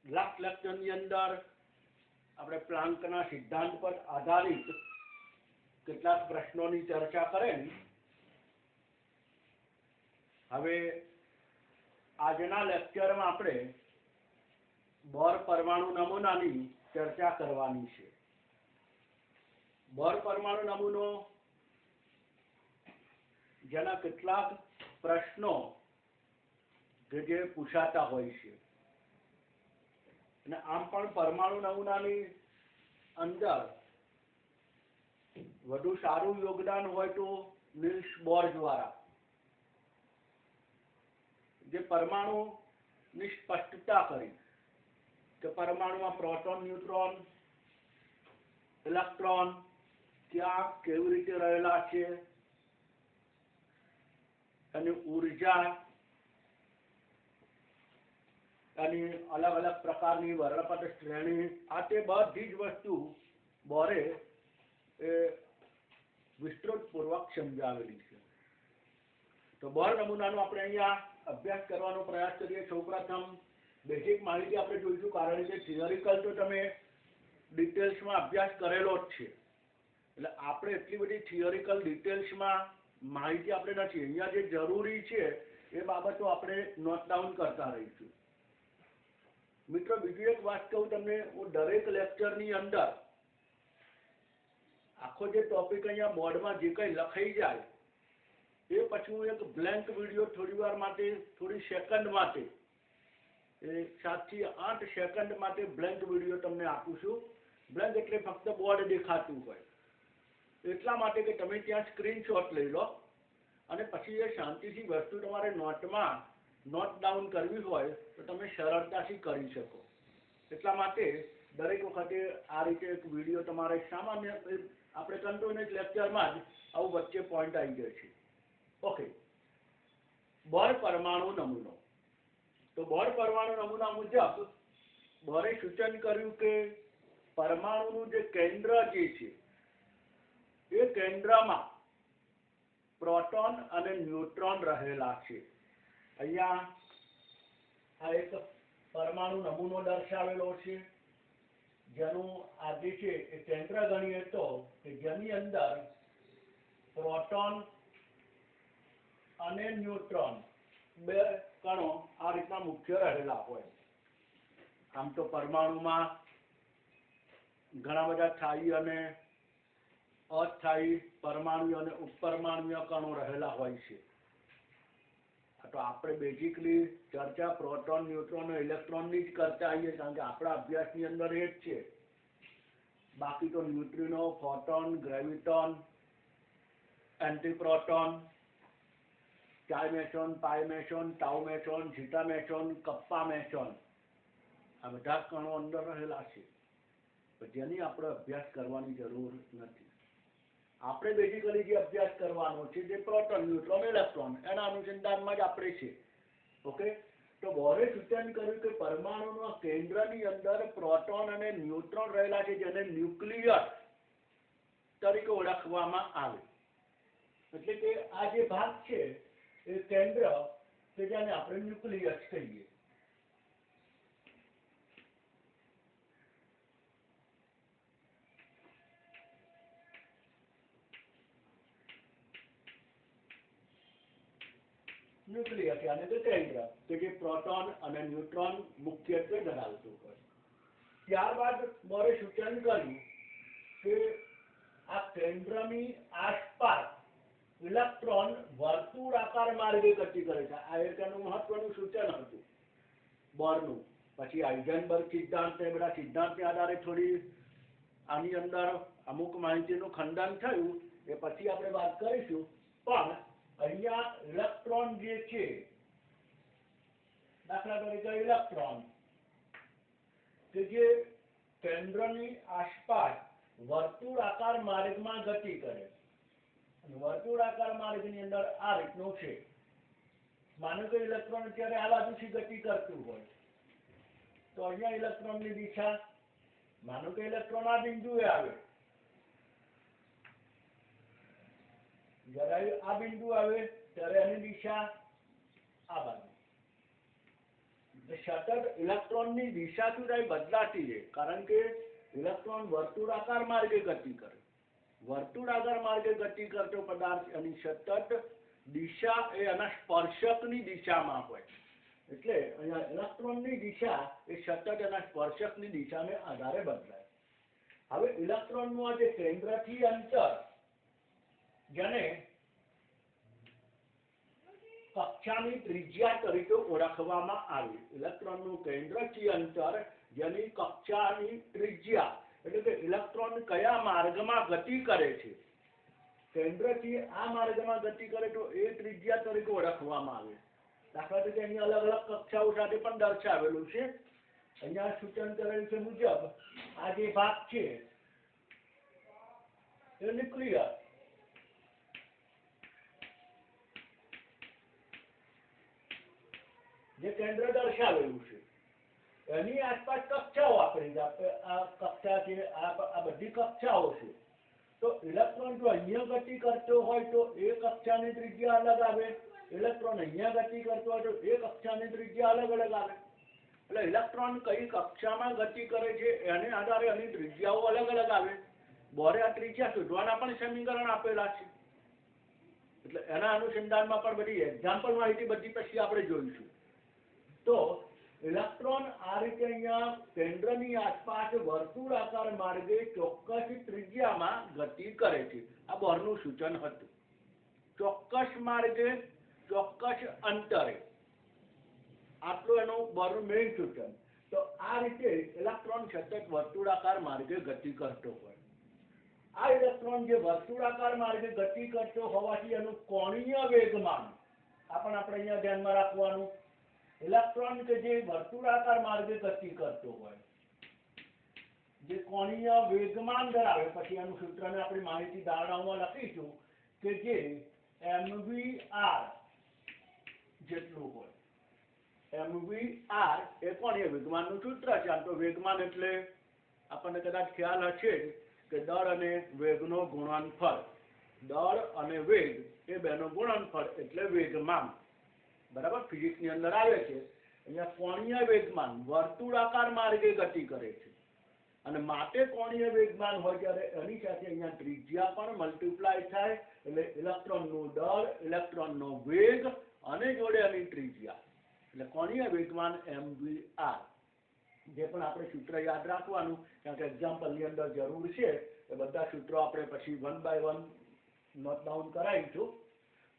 Last લેક્ચરની અંદર આપણે પ્લાન્કના સિદ્ધાંત પર આધારિત કેટલાક પ્રશ્નોની ચર્ચા કરેલી. હવે આજના લેક્ચરમાં આપણે બોર પરમાણુ નમૂનાની ચર્ચા કરવાની છે. બોર પરમાણુ નમૂનો જેના કેટલાક પ્રશ્નો જે પૂછાતા હોય છે, અને આમ પણ પરમાણુ નમૂનાની અંદર વધુ સારું યોગદાન હોય તો નિલ્સ બોર દ્વારા જે પરમાણુની સ્પષ્ટતા કરી કે પરમાણુમાં પ્રોટોન, ન્યુટ્રોન, ઇલેક્ટ્રોન ક્યાં કેવી રીતે રહેલા છે, અને ઉર્જા એની અલગ અલગ પ્રકારની વર્ણપટ શ્રેણી, આ તે બધી જ વસ્તુ બોરે વિસ્તૃતપૂર્વક સમજાવેલી છે. તો બોર નમૂનાનો આપણે અહીંયા અભ્યાસ કરવાનો પ્રયાસ કરીએ. સૌપ્રથમ બેઝિક માહિતી આપણે જોઈશું, કારણ કે થિયરિકલ તો તમે ડિટેલ્સમાં અભ્યાસ કરેલો જ છે, એટલે આપણે એટલી બધી થિયરિકલ ડિટેલ્સમાં માહિતી આપણે નથી. અહીંયા જે જરૂરી છે એ બાબતો આપણે નોટ ડાઉન કરતા રહીશું. મિત્રો, બીજી એક વાત કહું તમને, હું દરેક લેક્ચરની અંદર આખો જે ટોપિક અહીંયા બોર્ડમાં જે કંઈ લખાઈ જાય એ પછી હું એક બ્લેન્ક વિડીયો થોડી વાર માટે, થોડી સેકન્ડ માટે, 7 થી 8 સેકન્ડ માટે બ્લેન્ક વિડીયો તમને આપું છું. બ્લેન્ક એટલે ફક્ત બોર્ડ દેખાતું હોય, એટલા માટે કે તમે ત્યાં સ્ક્રીનશોટ લઈ લો અને પછી એ શાંતિથી વસ્તુ તમારે નોટમાં નોટ ડાઉન કરવી હોય તો તમે સરળતાથી કરી શકો. એટલા માટે દરેક વખતે આ રીતે એક વિડીયો તમારે સામાન્ય આપણે કન્ટિન્યુઅસ લેક્ચરમાં જ આવું વચ્ચે પોઈન્ટ આવી જાય છે. ઓકે, બોર પરમાણુ નમૂનો. તો બોર પરમાણુ નમૂના મુજબ બોરે સૂચન કર્યું કે પરમાણુનું જે કેન્દ્ર જે છે એ કેન્દ્રમાં પ્રોટોન અને ન્યુટ્રોન રહેલા છે. અહીંયા આ એક પરમાણુ નમૂનો દર્શાવેલો છે, જેનું આ જે છે એ કેન્દ્ર ગણીએ તો કે જેની અંદર પ્રોટોન અને ન્યુટ્રોન બે કણો આ રીતના મુખ્ય રહેલા હોય. આમ તો પરમાણુમાં ઘણા બધા સ્થાયી અને અસ્થાયી પરમાણુ અને ઉપપરમાણુય કણો રહેલા હોય છે. તો આપણે બેઝિકલી ચર્ચા પ્રોટોન, ન્યુટ્રોન અને ઇલેક્ટ્રોનની જ કરતા આવીએ, કારણ કે આપણા અભ્યાસની અંદર એ જ છે. બાકી તો ન્યુટ્રિનો, ફોટોન, ગ્રેવિટોન, એન્ટીપ્રોટોન, ચાયમેસોન, પાયમેસોન, ટાઉમેસોન, ઝીટામેસોન, કપ્પામેસોન, આ બધા કણો અંદર રહેલા છે, જેની આપણે અભ્યાસ કરવાની જરૂર નથી. આપણે બેઝિકલી જે અભ્યાસ કરવાનો છે જે પ્રોટોન, ન્યુટ્રોન, ઇલેક્ટ્રોન, એના અનુસંધાનમાં જ આપણે છે. ઓકે, તો બોરે સૂચન કર્યું કે પરમાણુના કેન્દ્રની અંદર પ્રોટોન અને ન્યુટ્રોન રહેલા છે, જેને ન્યુક્લિયસ તરીકે ઓળખવામાં આવે. એટલે કે આ જે ભાગ છે એ કેન્દ્ર કે જેને આપણે ન્યુક્લિયસ કહીએ. ન્યુક્લિયસ એટલે કે કેન્દ્ર કે જે પ્રોટોન અને ન્યુટ્રોન મુખ્યત્વે ધરાવતું હોય. ત્યારબાદ બોરે સૂચન કર્યું કે આ કેન્દ્રની આસપાસ ઇલેક્ટ્રોન વર્તુળાકાર માર્ગે ગતિ કરે છે. આ એક એનું મહત્વનું સૂચન હતું બોરનું. પછી હાઇઝનબર્ગ સિદ્ધાંત, એ બધા સિદ્ધાંતને આધારે થોડી આની અંદર અમુક માહિતીનું ખંડન થયું, એ પછી આપણે વાત કરીશું. પણ અહીંયા ઇલેક્ટ્રોન જે છે, દાખલા તરીકે ઇલેક્ટ્રોન કે જે કેન્દ્રની આસપાસ વર્તુળાકાર માર્ગમાં ગતિ કરે, અને વર્તુળાકાર માર્ગની અંદર આ રીતનું છે. માનો કે ઇલેક્ટ્રોન અત્યારે આ બાજુથી ગતિ કરતું હોય તો અહીંયા ઇલેક્ટ્રોનની દિશા, માનો કે ઇલેક્ટ્રોન આ બિંદુએ આવે, જ્યારે આ બિંદુ આવે ત્યારે એની દિશા આ બાજુ. સતત ઇલેક્ટ્રોનની દિશા શું થાય? બદલાતી રહે, કારણ કે ઇલેક્ટ્રોન વર્તુળાકાર માર્ગે ગતિ કરે. વર્તુળાકાર માર્ગે ગતિ કરતો પદાર્થ એની સતત દિશા એ એના સ્પર્શકની દિશામાં હોય. એટલે અહીંયા ઇલેક્ટ્રોનની દિશા એ સતત એના સ્પર્શકની દિશાને આધારે બદલાય. હવે ઇલેક્ટ્રોનનું આ જે કેન્દ્રથી અંતર, જેને કક્ષાની ત્રિજ્યા તરીકે ઓળખવામાં આવે. ઇલેક્ટ્રોનનું કેન્દ્રથી અંતર, જેની કક્ષાની ત્રિજ્યા, એટલે કે ઇલેક્ટ્રોન કયા માર્ગમાં ગતિ કરે છે, કેન્દ્રથી આ માર્ગમાં ગતિ કરે તો એ ત્રિજ્યા તરીકે ઓળખવામાં આવે. દાખલા તરીકે અહીંયા અલગ અલગ કક્ષાઓ સાથે પણ દર્શાવેલું છે. અહીંયા સૂચન કરેલ છે મુજબ આ જે ભાગ છે એ ન્યુક્લિયર, જે કેન્દ્ર દર્શાવેલું છે, એની આસપાસ કક્ષાઓ આપેલી છે. આ કક્ષા છે, આ બધી કક્ષાઓ છે. તો ઇલેક્ટ્રોન જો અહીંયા ગતિ કરતો હોય તો એ કક્ષાની ત્રિજ્યા અલગ આવે. ઇલેક્ટ્રોન અહીંયા ગતિ કરતો હોય તો એ કક્ષાની ત્રિજ્યા અલગ અલગ આવે. એટલે ઇલેક્ટ્રોન કઈ કક્ષામાં ગતિ કરે છે એને આધારે એની ત્રિજ્યાઓ અલગ અલગ આવે. બોરે આ ત્રિજ્યા શોધવાના પણ સમીકરણ આપેલા છે. એટલે એના અનુસંધાનમાં પણ બધી એક્ઝામ્પલ માહિતી બધી પછી આપણે જોઈશું. તો ઇલેક્ટ્રોન આ રીતે અહીંયા કેન્દ્રની આસપાસ વર્તુળાકાર માર્ગે ચોક્કસ ત્રિજ્યામાં ગતિ કરે છે. આ બોરનું સૂચન હતું. ચોક્કસ માર્ગે, ચોક્કસ અંતરે, આટલું એનું બોરનું મેઇન સૂચન. તો આ રીતે ઇલેક્ટ્રોન સતત વર્તુળાકાર માર્ગે ગતિ કરતો હોય. આ ઇલેક્ટ્રોન જે વર્તુળાકાર માર્ગે ગતિ કરતો હોવાથી એનું કોણીય વેગમાન આ પણ આપણે અહીંયા ધ્યાનમાં રાખવાનું. ઇલેક્ટ્રોન કે જે વર્તુળાકાર માર્ગે ગતિ કરતો હોય, જે કોણીય વેગમાન ધરાવે, પછી એનું સૂત્રને આપણી માહિતી ધારણાઓમાં લખીશું કે જે mvr જેટલું હોય. mvr એ કોણીય વેગમાનનું સૂત્ર છે. આમ તો વેગમાન એટલે આપણને કદાચ ખ્યાલ હશે કે દળ અને વેગનો ગુણનફળ. દળ અને વેગ એ બેનો ગુણનફળ એટલે વેગમાન. બરાબર, ફિઝિક્સની અંદર આવે છે. અહીંયા કોણીય વેગમાન વર્તુળાકાર માર્ગે ગતિ કરે છે, અને માટે કોણીય વેગમાન હોય ત્યારે એની સાથે અહીંયા ત્રિજ્યા પણ મલ્ટીપ્લાય થાય. એટલે ઇલેક્ટ્રોનનું દળ, ઇલેક્ટ્રોનનો વેગ અને જોડે એની ત્રિજ્યા, એટલે કોણીય વેગમાન mvr. જે પણ આપણે સૂત્ર યાદ રાખવાનું, કારણ કે એક્ઝામ્પલની અંદર જરૂર છે. એ બધા સૂત્રો આપણે પછી 1 by 1 નોટ ડાઉન કરાવીશું.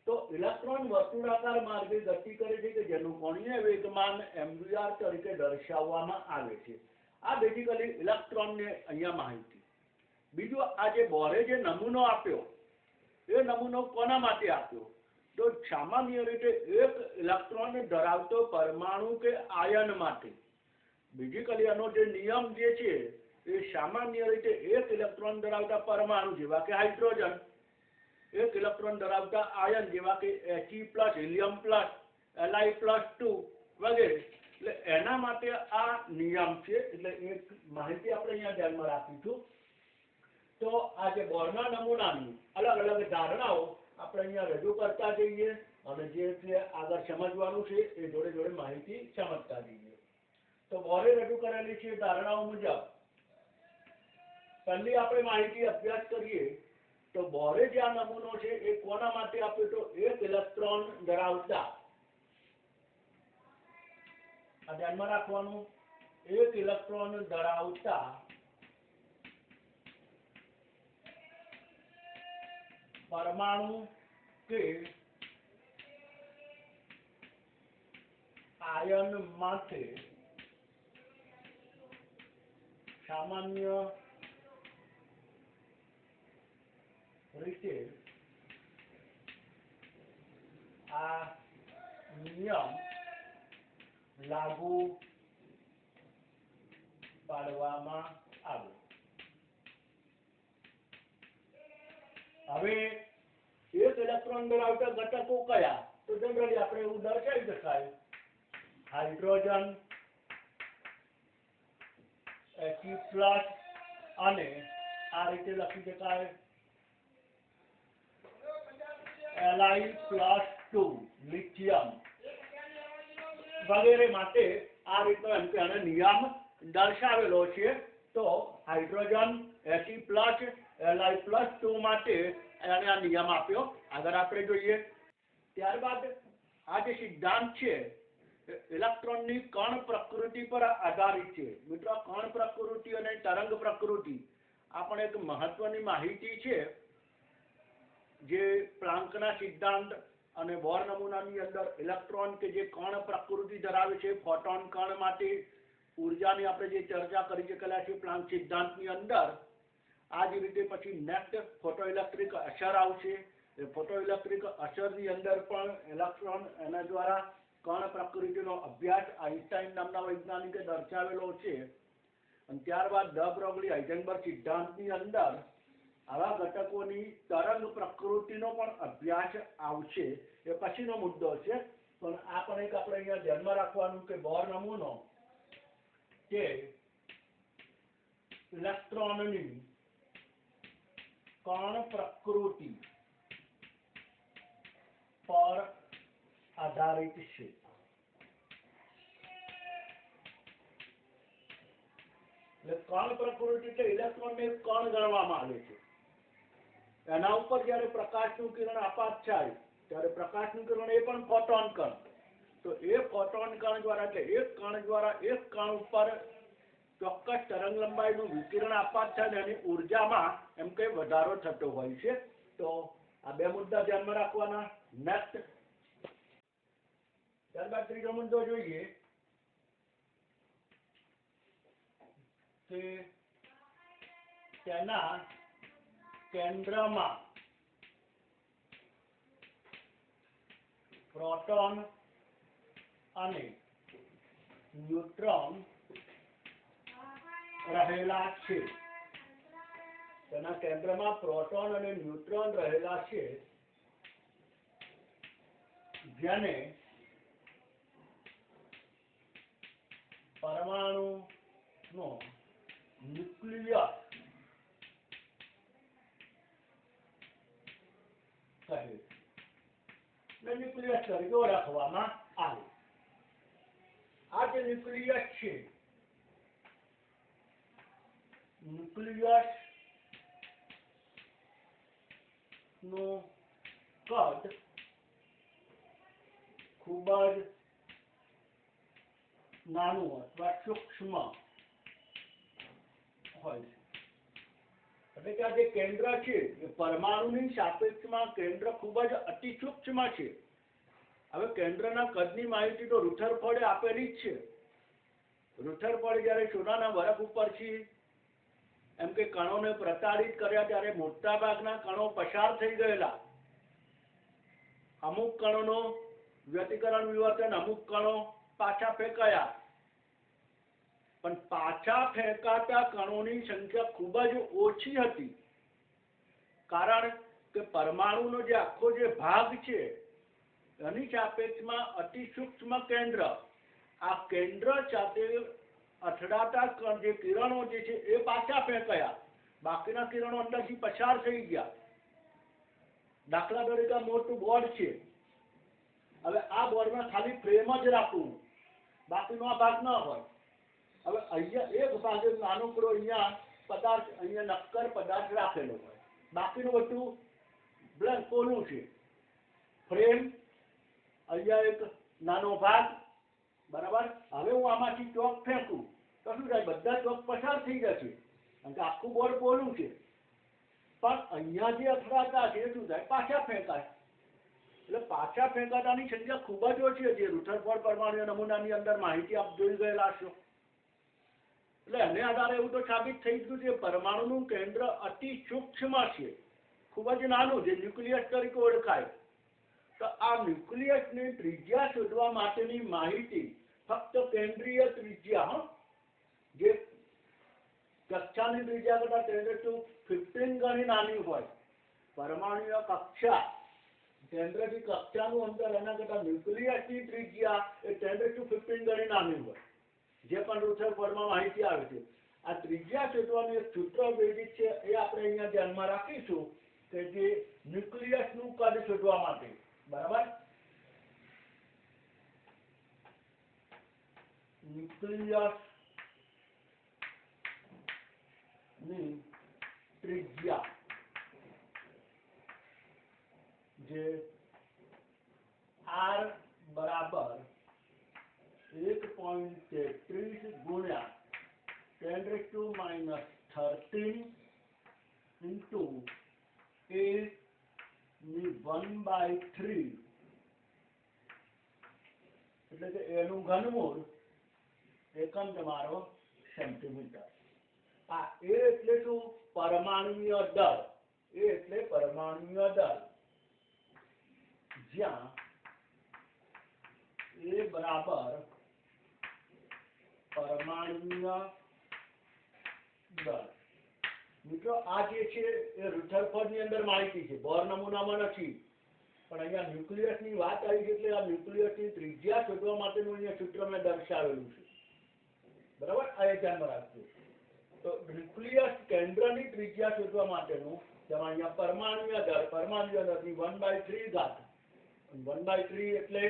તો ઇલેક્ટ્રોન વર્તુળાકાર માર્ગે ગતિ કરે છે કે જેનું કોણીય વેગમાન mvr તરીકે દર્શાવવામાં આવે છે. આ બેઝિકલી ઇલેક્ટ્રોનને અહીંયા માહિતી. બીજું, આ જે બોરે જે નમૂનો આપ્યો, એ નમૂનો કોના માટે આપ્યો? તો સામાન્ય રીતે એક ઇલેક્ટ્રોન ધરાવતો પરમાણુ કે આયન માટે. બેઝિકલી એનો જે નિયમ જે છે એ સામાન્ય રીતે એક ઇલેક્ટ્રોન ધરાવતા પરમાણુ જેવા કે હાઇડ્રોજન, એક ઇલેક્ટ્રોન ધરાવતા આયન જેવા કે He+, હિલિયમ+, Li+2 વગેરે. એટલે એના માટે આ નિયમ છે. એટલે એક માહિતી આપણે અહીંયા ધ્યાનમાં રાખીશું. તો આ જે બોરના નમૂનાની અલગ અલગ ધારણાઓ આપણે અહીંયા રજૂ કરતા જઈએ, અને જે છે આગળ સમજવાનું છે એ જોડે જોડે માહિતી સમજતા જઈએ. તો બોરે રજૂ કરેલી છે ધારણાઓ મુજબ પહેલી આપણે માહિતી અભ્યાસ કરીએ તો બોરે જે આ નમૂનો છે એ કોના માટે આપ્યો? તો એક ઇલેક્ટ્રોન ધરાવતા, આ ધ્યાનમાં રાખવાનું, એક ઇલેક્ટ્રોન ધરાવતા પરમાણુ કે આયન માટે સામાન્ય રીતે આ નિયમ લાગુ પાડવામાં આવે. હવે એક ઇલેક્ટ્રોન ધરાવતા ઘટકો કયા? તો જનરલી આપણે એવું દર્શાવી શકાય, હાઇડ્રોજન, He+, અને આ રીતે લખી શકાય Li+2 લિથિયમ વગેરે માટે આ રીતનો એમ કે આનો નિયમ દર્શાવેલો છે. તો હાઇડ્રોજન He+Li+2 માટે એને આ નિયમ આપ્યો. આગળ આપણે જોઈએ. ત્યારબાદ આ જે સિદ્ધાંત છે ઇલેક્ટ્રોનની કણ પ્રકૃતિ પર આધારિત છે. મિત્રો, કણ પ્રકૃતિ અને તરંગ પ્રકૃતિ આ પણ એક મહત્વની માહિતી છે જે પ્લાન્કના સિદ્ધાંત અને બોર નમૂનાની અંદર ઇલેક્ટ્રોન કે જે કણ પ્રકૃતિ ધરાવે છે, ફોટોન કણ માટે ઉર્જાની આપણે જે ચર્ચા કરી ચૂકેલા છે પ્લાન્ક સિદ્ધાંતની અંદર, આ જ રીતે પછી નેક્સ્ટ ફોટોઇલેક્ટ્રિક અસર આવશે. એ ફોટોઇલેક્ટ્રિક અસરની અંદર પણ ઇલેક્ટ્રોન એના દ્વારા કણ પ્રકૃતિનો અભ્યાસ આઈન્સ્ટાઈન નામના વૈજ્ઞાનિકે દર્શાવેલો છે. અને ત્યારબાદ ડ બ્રોગલી હાઇઝનબર્ગ સિદ્ધાંતની અંદર આવા ઘટકોની તરંગ પ્રકૃતિનો પણ અભ્યાસ આવશે. એ પછીનો મુદ્દો છે. પણ આ પણ એક આપણે અહીંયા ધ્યાનમાં રાખવાનું કે બોર નમૂનો કે ઇલેક્ટ્રોનની કણ પ્રકૃતિ પર આધારિત છે. કણ પ્રકૃતિ એટલે ઇલેક્ટ્રોનને કણ ગણવામાં આવે છે. એના ઉપર જ્યારે પ્રકાશનું કિરણ આપાત થાય ત્યારે પ્રકાશનું કિરણ એ પણ ફોટોન કણ. તો એ ફોટોન કણ દ્વારા એટલે એક કણ દ્વારા એક કણ ઉપર ચોક્કસ તરંગ લંબાઈનું વિકિરણ આપાત થાય ને એની ઉર્જામાં એમ કે વધારો થતો હોય છે. તો આ બે મુદ્દા ધ્યાનમાં રાખવાના. નેક્સ્ટ ત્યારબાદ ત્રીજો મુદ્દો જોઈએ કે તેના કેન્દ્રમાં પ્રોટોન અને ન્યુટ્રોન રહેલા છે. તેના કેન્દ્રમાં પ્રોટોન અને ન્યુટ્રોન રહેલા છે, જેને પરમાણુનો ન્યુક્લિયસ કહે છે. ન્યુક્લિયસ તરીકે ઓળખવામાં આવે. આ જે ન્યુક્લિયસ છે, ન્યુક્લિયસ નું કદ ખૂબ જ નાનું અથવા સૂક્ષ્મ હોય છે. એટલે કે આ જે કેન્દ્ર છે એ પરમાણુની સાપેક્ષમાં કેન્દ્ર ખૂબ જ અતિ સૂક્ષ્મ છે. હવે કેન્દ્રના કદની માહિતી તો રુથરફોર્ડે આપેલી જ છે. રુથરફોર્ડે જ્યારે સોનાના બરફ ઉપરથી એમ કે કણોને પ્રતાડિત કર્યા ત્યારે મોટા ભાગના કણો પસાર થઈ ગયેલા. અમુક કણોનો વ્યતિકરણ વિવર્તન, અમુક કણો પાછા ફેંકાયા. પણ પાછા ફેંકાતા કણોની સંખ્યા ખૂબ જ ઓછી હતી. કારણ કે પરમાણુનો જે આખો જે ભાગ છે એની સાપેક્ષમાં અતિ સૂક્ષ્મ કેન્દ્ર, આ કેન્દ્ર સાથે અથડાતા જે કિરણો જે છે એ પાછા ફેંકાયા. બાકીના કિરણો અંદરથી પસાર થઈ ગયા. દાખલા તરીકે મોટું બોર્ડ છે. હવે આ બોર્ડમાં ખાલી ફ્રેમ જ રાખવું, બાકીનો આ ભાગ ન હોય. હવે અહીંયા એક ભાગે નાનકડો અહીંયા પદાર્થ, અહીંયા નક્કર પદાર્થ રાખેલો હોય, બાકીનું બધું બ્લેન્ક કોલું છે. ફ્રેમ, અહીંયા એક નાનો ભાગ, બરાબર. હવે હું આમાંથી ચોક ફેંકું તો શું થાય? બધા ચોક પસાર થઈ જશે, કારણ કે આખું બોર્ડ પોલું છે. પણ અહીંયા જે અથડાતા છે શું થાય? પાછા ફેંકાય. એટલે પાછા ફેંકાતાની સંખ્યા ખૂબ જ ઓછી છે. રુથરફોર્ડ પરમાણુ નમૂનાની અંદર માહિતી આપ જોઈ ગયેલા છો. એટલે એને આધારે એવું તો સાબિત થઈ ગયું છે પરમાણુનું કેન્દ્ર અતિ સૂક્ષ્મ છે, ખૂબ જ નાનું, જે ન્યુક્લિયસ તરીકે ઓળખાય. તો આ ન્યુક્લિયસની ત્રિજ્યા શોધવા માટેની માહિતી ફક્ત કેન્દ્રીય ત્રિજ્યા, જે કક્ષાની ત્રિજ્યા કરતા 10⁻15 ગણી નાની હોય, પરમાણુય કક્ષા કેન્દ્રથી કક્ષાનું અંતર એના કરતા ન્યુક્લિયસની ત્રિજ્યા એ 10⁻15 ગણી નાની હોય, જે પણ રુથરફોર્ડમાં માહિતી આવે છે. આ ત્રિજ્યા શોધવાનું એક સૂત્ર બેઝિક છે, એ આપણે અહીંયા ધ્યાનમાં રાખીશું કે જે ન્યુક્લિયસનું કદ શોધવા માટે, બરાબર. ન્યુક્લિયસ ની ત્રિજ્યા જે R બરાબર 1.33 ગુણ્યા 10⁻13 ઇન્ટુ A ની 1/3 એટલે કે એનું ઘનમૂળ એકમ તમારો સેન્ટીમીટર. આ એ એટલે શું? પરમાણુય દળ. એ એટલે પરમાણુય દળ, જ્યાં એ બરાબર પરમાણુય દળ. મિત્રો આ જે છે એ રુથરફોર્ડની અંદર માહિતી છે, બોર નમૂનામાં નથી, પણ અહીંયા ન્યુક્લિયસની વાત આવી છે એટલે આ ન્યુક્લિયસની ત્રિજ્યા શોધવા માટેનું અહીંયા સૂત્ર મેં દર્શાવેલું છે. બરાબર, આ એ ધ્યાનમાં રાખજો. તો ન્યુક્લિયસ કેન્દ્રની ત્રિજ્યા શોધવા માટેનું તેમાં અહીંયા પરમાણુય દળની 1/3 ઘાત, 1/3 એટલે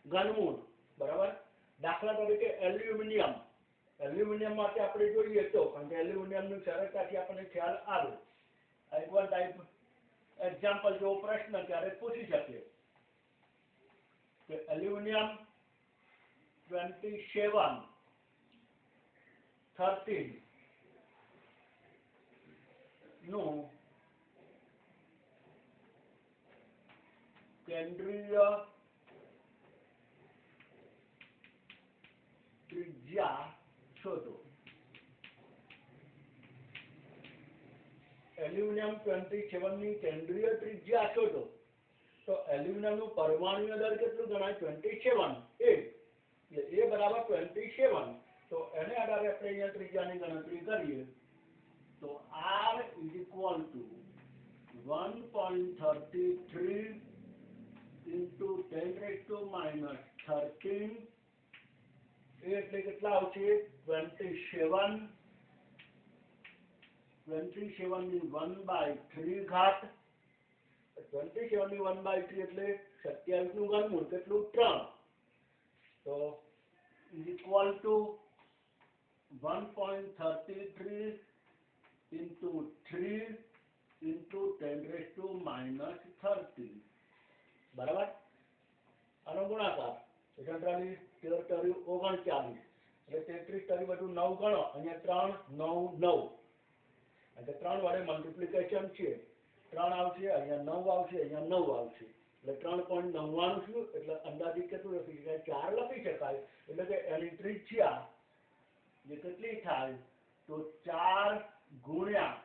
ઘનમૂળ. બરાબર. દાખલા તરીકે એલ્યુમિનિયમ માટે આપણે જોઈએ તો, કારણ કે એલ્યુમિનિયમની સરળતાથી આપણને ખ્યાલ આવે, એકવાર ટાઈપ એક્ઝામ્પલ જેવો પ્રશ્ન ક્યારેક પૂછી શકીએ કે એલ્યુમિનિયમ 2713 નું કેન્દ્રીય ત્રિજ્યા શોધો. એલ્યુમિનિયમ 27 ની કેન્દ્રીય ત્રિજ્યા શોધો. તો એલ્યુમિનિયમનું પરમાણુય દળ કેટલું ગણાય? 27. એટલે એ બરાબર 27. તો એને આધારે આપણે અહીંયા ત્રિજ્યાની ગણતરી કરીએ તો R is equal to 1.33 into 10⁻13 એટલે કેટલા આવશે? 27 ની 1/3 ઘાત. 27 ની 1/3 એટલે 27 નું ઘનમૂળ કેટલું? 3. તો is equal to 1.33 into 3 into 10⁻13. બરાબર. આનો ગુણાકાર 39 13 39 એટલે 33 બધું 9 ગણો, અહીંયા 3 9 9 એટલે 3 વડે મલ્ટીપ્લિકેશન છે, 3 આવશે, અહીંયા 9 આવશે, અહીંયા 9 આવશે, એટલે 3.99 શું એટલે અંદાજિત કેટલું લખી શકાય? 4 લખી શકાય. એટલે કે એની ત્રિજ્યા જે કેટલી થાય? તો 4 ગુણ્યા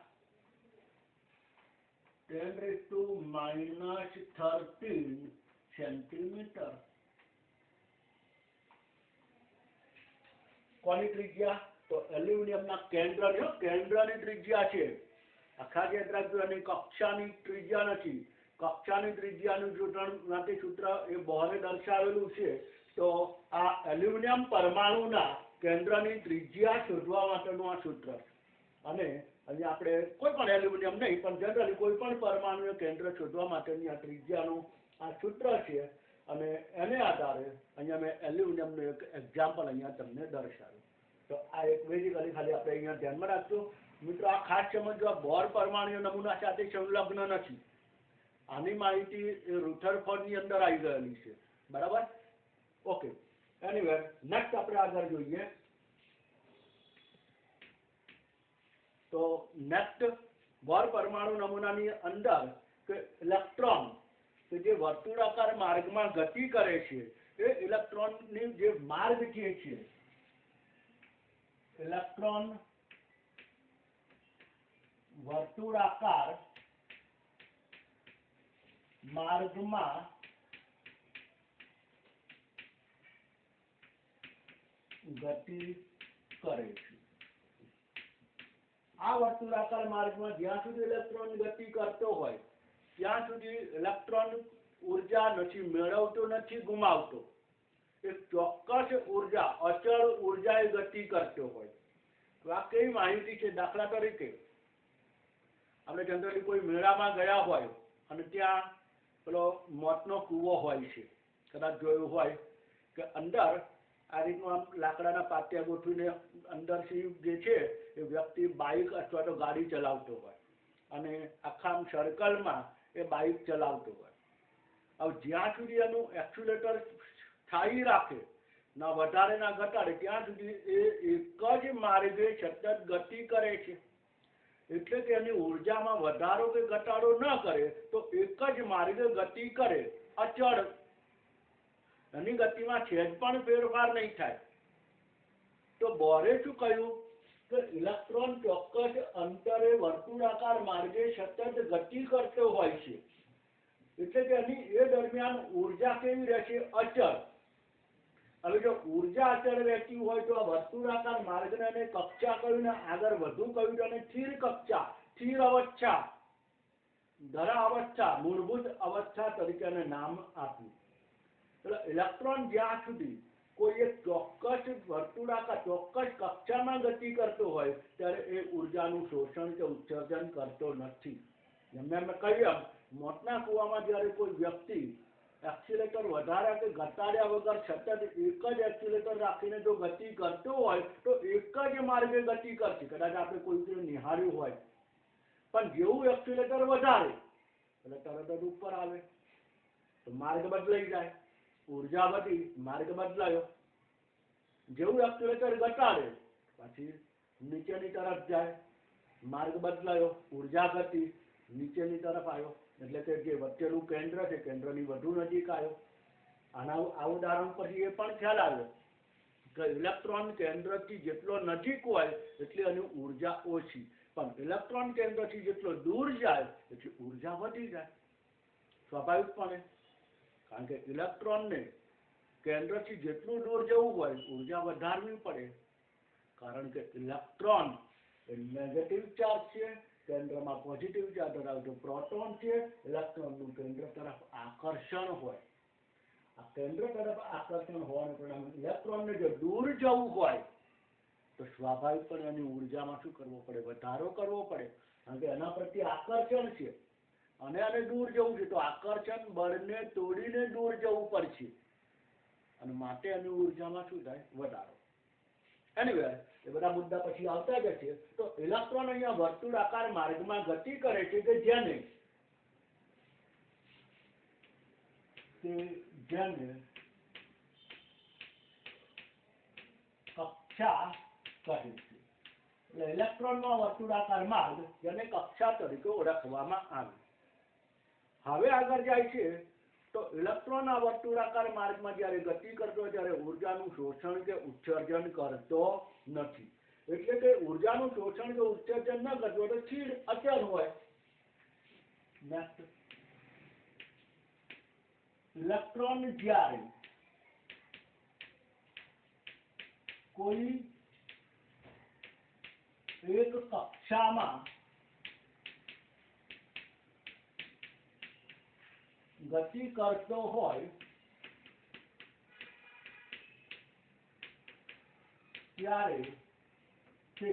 10⁻13 સેન્ટીમીટર. કોની ત્રિજ્યા? તો એલ્યુમિનિયમના કેન્દ્રની ત્રિજ્યા છે. આખા યાદ રાખજો, અને કક્ષાની ત્રિજ્યા નથી. કક્ષાની ત્રિજ્યાનું જોડાણ માટે સૂત્ર એ બોરે દર્શાવેલું છે. તો આ એલ્યુમિનિયમ પરમાણુના કેન્દ્રની ત્રિજ્યા શોધવા માટેનું આ સૂત્ર. અને અહીંયા આપણે કોઈ પણ એલ્યુમિનિયમ નહીં પણ જનરલી કોઈ પણ પરમાણુ કેન્દ્ર શોધવા માટેની આ ત્રિજ્યાનું આ સૂત્ર છે. અને એને આધારે અહીંયા મેં એલ્યુમિનિયમનું એક એક્ઝામ્પલ અહીંયા તમને દર્શાવ્યું. તો આ એક બેઝિકલી ખાલી આપણે અહીંયા ધ્યાનમાં રાખજો. મિત્રો આ ખાસ સમજવા, બોર પરમાણુ નમૂના સાથે સંલગ્ન નથી. આની માહિતી રુથરફોર્ડની અંદર આવી ગયેલી છે. બરાબર. ઓકે. એનીવે નેક્સ્ટ આપણે આગળ જોઈએ તો નેક્સ્ટ બોર પરમાણુ નમૂનાની અંદર કે ઇલેક્ટ્રોન કે જે વર્તુળાકાર માર્ગમાં ગતિ કરે છે એ ઇલેક્ટ્રોનની જે માર્ગ જે છે, ઇલેક્ટ્રોન વર્તુળાકાર માર્ગમાં ગતિ કરે છે. આ વર્તુળાકાર માર્ગમાં જ્યાં સુધી ઇલેક્ટ્રોન ગતિ કરતો હોય ત્યાં સુધી ઇલેક્ટ્રોન ઉર્જા નથી મેળવતો, નથી ગુમાવતો. એક ચોક્કસ ઉર્જા, અચળ ઉર્જા એ ગતિ કરતો હોય. તો આ કઈ માહિતી છે? દાખલા તરીકે આપણે જનરલી કોઈ મેળામાં ગયા હોય અને ત્યાં પેલો મોતનો કૂવો હોય છે, કદાચ જોયું હોય કે અંદર આ રીતનું આમ લાકડાના પાટિયા ગોઠવીને અંદરથી જે છે એ વ્યક્તિ બાઇક અથવા તો ગાડી ચલાવતો હોય અને આખા આમ સર્કલમાં એ બાઇક ચલાવતો હોય. હવે જ્યાં સુધી એનું એક્સ્યુલેટર સ્થાયી રાખે, ના વધારે ના ઘટાડે, ત્યાં સુધી એ એક જ માર્ગે સતત ગતિ કરે છે. એટલે કે એની ઉર્જામાં વધારો કે ઘટાડો ન કરે, તો એક જ માર્ગે ગતિ કરે, અચળ. એની ગતિમાં સહેજ પણ ફેરફાર નહીં થાય. તો બોરે શું કહ્યું કે ઇલેક્ટ્રોન ચોક્કસ અંતરે વર્તુળાકાર માર્ગે સતત ગતિ કરતો હોય છે. એટલે કે એની એ દરમિયાન ઉર્જા કેવી રહેશે? અચળ. હવે જો ઉર્જા અચળ રહેતી હોય તો આ વર્તુળાકાર માર્ગને અને કક્ષા કહ્યું ને આગળ વધુ કહ્યું અને સ્થિર કક્ષા, સ્થિર અવસ્થા, ધરા અવસ્થા, મૂળભૂત અવસ્થા તરીકે નામ આપ્યું. એટલે ઇલેક્ટ્રોન જ્યાં સુધી કોઈ એક ચોક્કસ વર્તુળાકાર ચોક્કસ કક્ષામાં ગતિ કરતો હોય ત્યારે એ ઉર્જાનું શોષણ કે ઉત્સર્જન કરતો નથી. જેમ મેં કહ્યું, મોતના કૂવામાં જ્યારે કોઈ વ્યક્તિ એક્સિલેટર વધાર્યા કે ઘટાડ્યા વગર સતત એક જ એક્સિલેટર રાખીને જો ગતિ કરતો હોય તો એક જ માર્ગે ગતિ કરશે. કદાચ આપણે કોઈ નિહાળ્યું હોય, પણ જેવું એક્સિલેટર વધારે એટલે તરત જ ઉપર આવે તો માર્ગ બદલાઈ જાય. ઉર્જા વધી, માર્ગ બદલાયો. જેવું એક્સિલેટર ઘટાડે પછી નીચેની તરફ જાય, માર્ગ બદલાયો, ઉર્જા ઘટી, નીચેની તરફ આવ્યો. એટલે કે જે વચ્ચેનું કેન્દ્ર છે કેન્દ્રની વધુ નજીક આવ્યો. આ ઉદાહરણ પછી એ પણ ખ્યાલ આવ્યો કે ઇલેક્ટ્રોન કેન્દ્રથી જેટલો નજીક હોય એટલી એની ઉર્જા ઓછી, પણ ઇલેક્ટ્રોન કેન્દ્રથી જેટલો દૂર જાય એટલી ઉર્જા વધી જાય. સ્વાભાવિકપણે, કારણ કે ઇલેક્ટ્રોનને કેન્દ્રથી જેટલું દૂર જવું હોય ઉર્જા વધારવી પડે. કારણ કે ઇલેક્ટ્રોન એ નેગેટિવ ચાર્જ છે, કેન્દ્રમાં પોઝિટિવ ચાર્જ ધરાવતો પ્રોટોન છે. ઇલેક્ટ્રોનનું કેન્દ્ર તરફ આકર્ષણ હોય. આ કેન્દ્ર તરફ આકર્ષણ હોવાને પરિણામે ઇલેક્ટ્રોનને જો દૂર જવું હોય તો સ્વાભાવિકપણે એની ઉર્જામાં શું કરવો પડે? વધારો કરવો પડે. કારણ કે એના પ્રત્યે આકર્ષણ છે અને એને દૂર જવું છે તો આકર્ષણ બળને તોડીને દૂર જવું પડશે અને માટે એની ઉર્જામાં શું થાય? વધારો. એનીવે, એ બધા મુદ્દા પછી આવતા જ છે. તો ઇલેક્ટ્રોન અહીંયા વર્તુળાકાર માર્ગમાં ગતિ કરે છે કે જેને કક્ષા કહે છે. એટલે ઇલેક્ટ્રોનનો વર્તુળાકાર માર્ગ જેને કક્ષા તરીકે ઓળખવામાં આવે. હવે આગળ જાય છે તો ઇલેક્ટ્રોન આ વર્તુળાકાર માર્ગમાં જ્યારે ગતિ કરતો હોય ત્યારે ઉર્જાનું શોષણ કે ઉત્સર્જન કરતો નથી. એટલે કે ઉર્જાનું શોષણ કે ઉત્સર્જન ન કરતો હોય તો સ્થિર અચળ હોય. ઇલેક્ટ્રોન જ્યારે કોઈ એક કક્ષામાં ગતિ કરતો હોય ત્યારે તે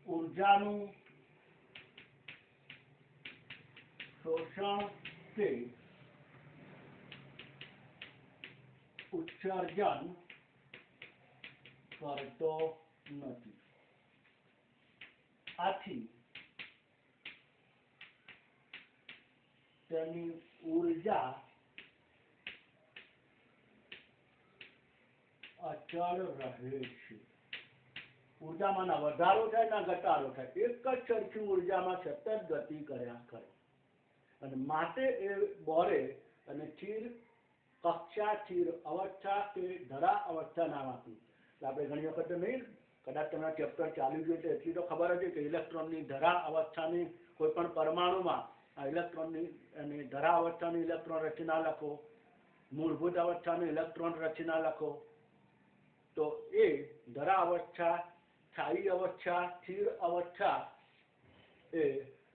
ઉર્જાનું શોષણ કે ઉત્સર્જન કરતો નથી. આથી તેની ઉર્જા અચળ રહે છે. ઉર્જામાં ના વધારો થાય ના ઘટાડો થાય, એક જ સરખી ઉર્જામાં સતત ગતિ કર્યા કરે અને માટે એ બોરે અને સ્થિર કક્ષા, સ્થિર અવસ્થા કે ધરા અવસ્થા નામ આપ્યું. આપણે ઘણી વખત નહીં, કદાચ તમારા ચેપ્ટર ચાલુ ગયું છે એટલી તો ખબર હતી કે ઇલેક્ટ્રોનની ધરા અવસ્થાની કોઈ પણ પરમાણુમાં આ ઇલેક્ટ્રોનની અને ધરા અવસ્થાની ઇલેક્ટ્રોન રચના લખો, મૂળભૂત અવસ્થાની ઇલેક્ટ્રોન રચના લખો તો એ ધરા અવસ્થા, સ્થાયી અવસ્થા, સ્થિર અવસ્થા એ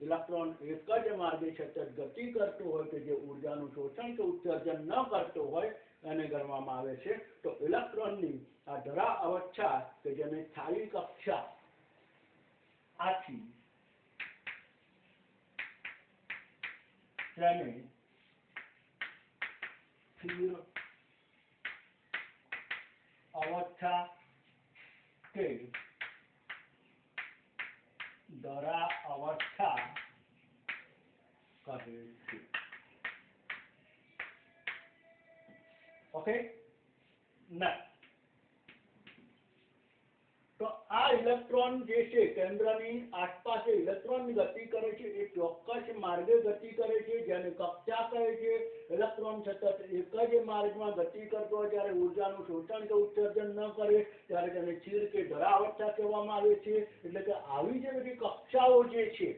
ઇલેક્ટ્રોન એક જ માર્ગે સતત ગતિ કરતો હોય કે જે ઉર્જાનું શોષણ કે ઉત્સર્જન ન કરતો હોય એને ગણવામાં આવે છે. તો ઇલેક્ટ્રોનની આ ધરા અવસ્થા કે જેને સ્થાયી કક્ષા, આથી તેને સ્થિર અવસ્થા કે દરા અવસ્થા કહે છે. ઓકે ના તો આ ઇલેક્ટ્રોન જે છે કેન્દ્રની આસપાસ જે ઇલેક્ટ્રોનની ગતિ કરે છે એ ચોક્કસ માર્ગે ગતિ કરે છે જેને કક્ષા કહે છે. ઇલેક્ટ્રોન સતત એક જ માર્ગમાં ગતિ કરતો હોય ત્યારે ઉર્જાનું શોષણ કે ઉત્સર્જન ન કરે ત્યારે તેને સ્થિર કે ધરા અવસ્થા કહેવામાં આવે છે. એટલે કે આવી જે બધી કક્ષાઓ જે છે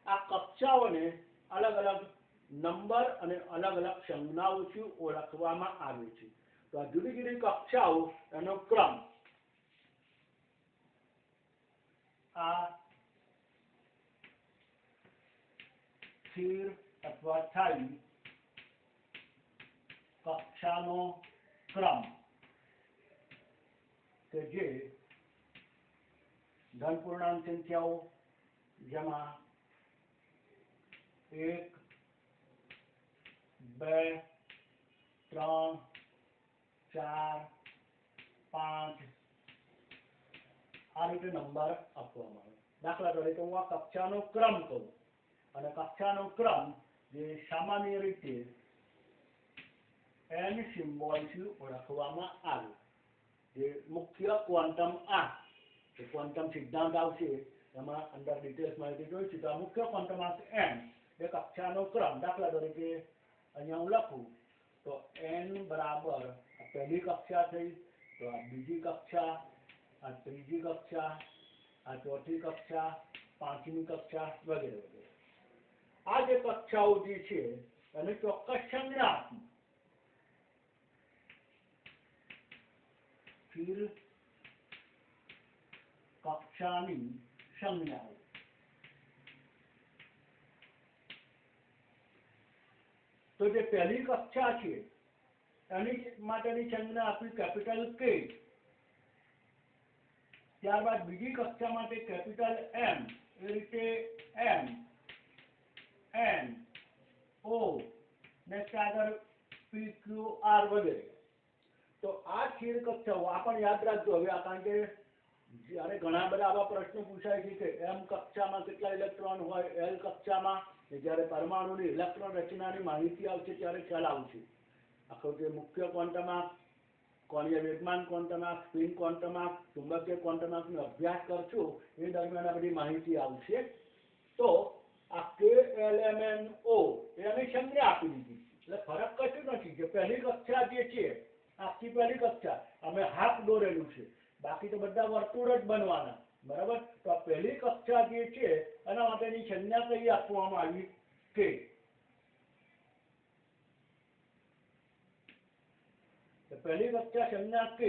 આ કક્ષાઓને અલગ અલગ નંબર અને અલગ અલગ સંજ્ઞાઓથી ઓળખવામાં આવે છે. તો આ જુદી જુદી કક્ષાઓ એનો ક્રમ આ સ્થિર અથવા સ્થાયી કક્ષાનો ક્રમ કે જે ધન પૂર્ણાંક સંખ્યાઓ જેમાં 1 2 3 4 5 આ રીતે નંબર આપવામાં આવે. દાખલા તરીકે હું આ કક્ષાનો ક્રમ કહું અને કક્ષાનો ક્રમ જે સામાન્ય રીતે n સિમ્બોલથી ઓળખવામાં આવે. જે મુખ્ય ક્વોન્ટમ આંક જે ક્વોન્ટમ સિદ્ધાંત આવશે એમાં અંદર ડિટેલ્સ માહિતી જોઈશું. તો આ મુખ્ય ક્વોન્ટમ આંક n એ કક્ષાનો ક્રમ. દાખલા તરીકે અહીંયા હું લખું તો n બરાબર આ પહેલી કક્ષા થઈ, તો આ બીજી કક્ષા, આ ત્રીજી કક્ષા, આ ચોથી કક્ષા, પાંચમી કક્ષા વગેરે વગેરે. આ જે કક્ષાઓ જે છે એને ચોક્કસ સંજ્ઞા આપી. સ્થિર કક્ષાની સંજ્ઞાઓ. તો જે પહેલી કક્ષા છે એની માટેની સંજ્ઞા આપી કેપિટલ K. ત્યારબાદ બીજી કક્ષા માટે કેપિટલ M, એ રીતે M, N, O ને આગળ P, Q, R વગેરે. તો આ સ્થિર કક્ષાઓ આ પણ યાદ રાખજો. હવે આ કારણ કે જ્યારે ઘણા બધા આવા પ્રશ્નો પૂછાય છે કે M કક્ષામાં કેટલા ઇલેક્ટ્રોન હોય, L કક્ષામાં, જ્યારે પરમાણુની ઇલેક્ટ્રોન રચનાની માહિતી આવશે ત્યારે ખ્યાલ આવશે. આખો જે મુખ્ય ક્વોન્ટમ આંક, કોણીય વેગમાન ક્વોન્ટમ આંક, સ્પિન ક્વોન્ટમ આંક, ચુંબકીય ક્વોન્ટમ આંકનો અભ્યાસ કરશો એ દરમિયાન આ બધી માહિતી આવશે. તો આ KLMNO એની સંજ્ઞા આપી દીધી. એટલે ફરક કશું નથી. જે પહેલી કક્ષા જે છે આખી પહેલી કક્ષા અમે હાફ દોરેલું છે, બાકી તો બધા વર્તુળ જ બનવાના. બરાબર. તો આ પહેલી કક્ષા જે છે એના માટેની સંજ્ઞા કઈ આપવામાં આવી K. પહેલી કક્ષા સંજ્ઞા K.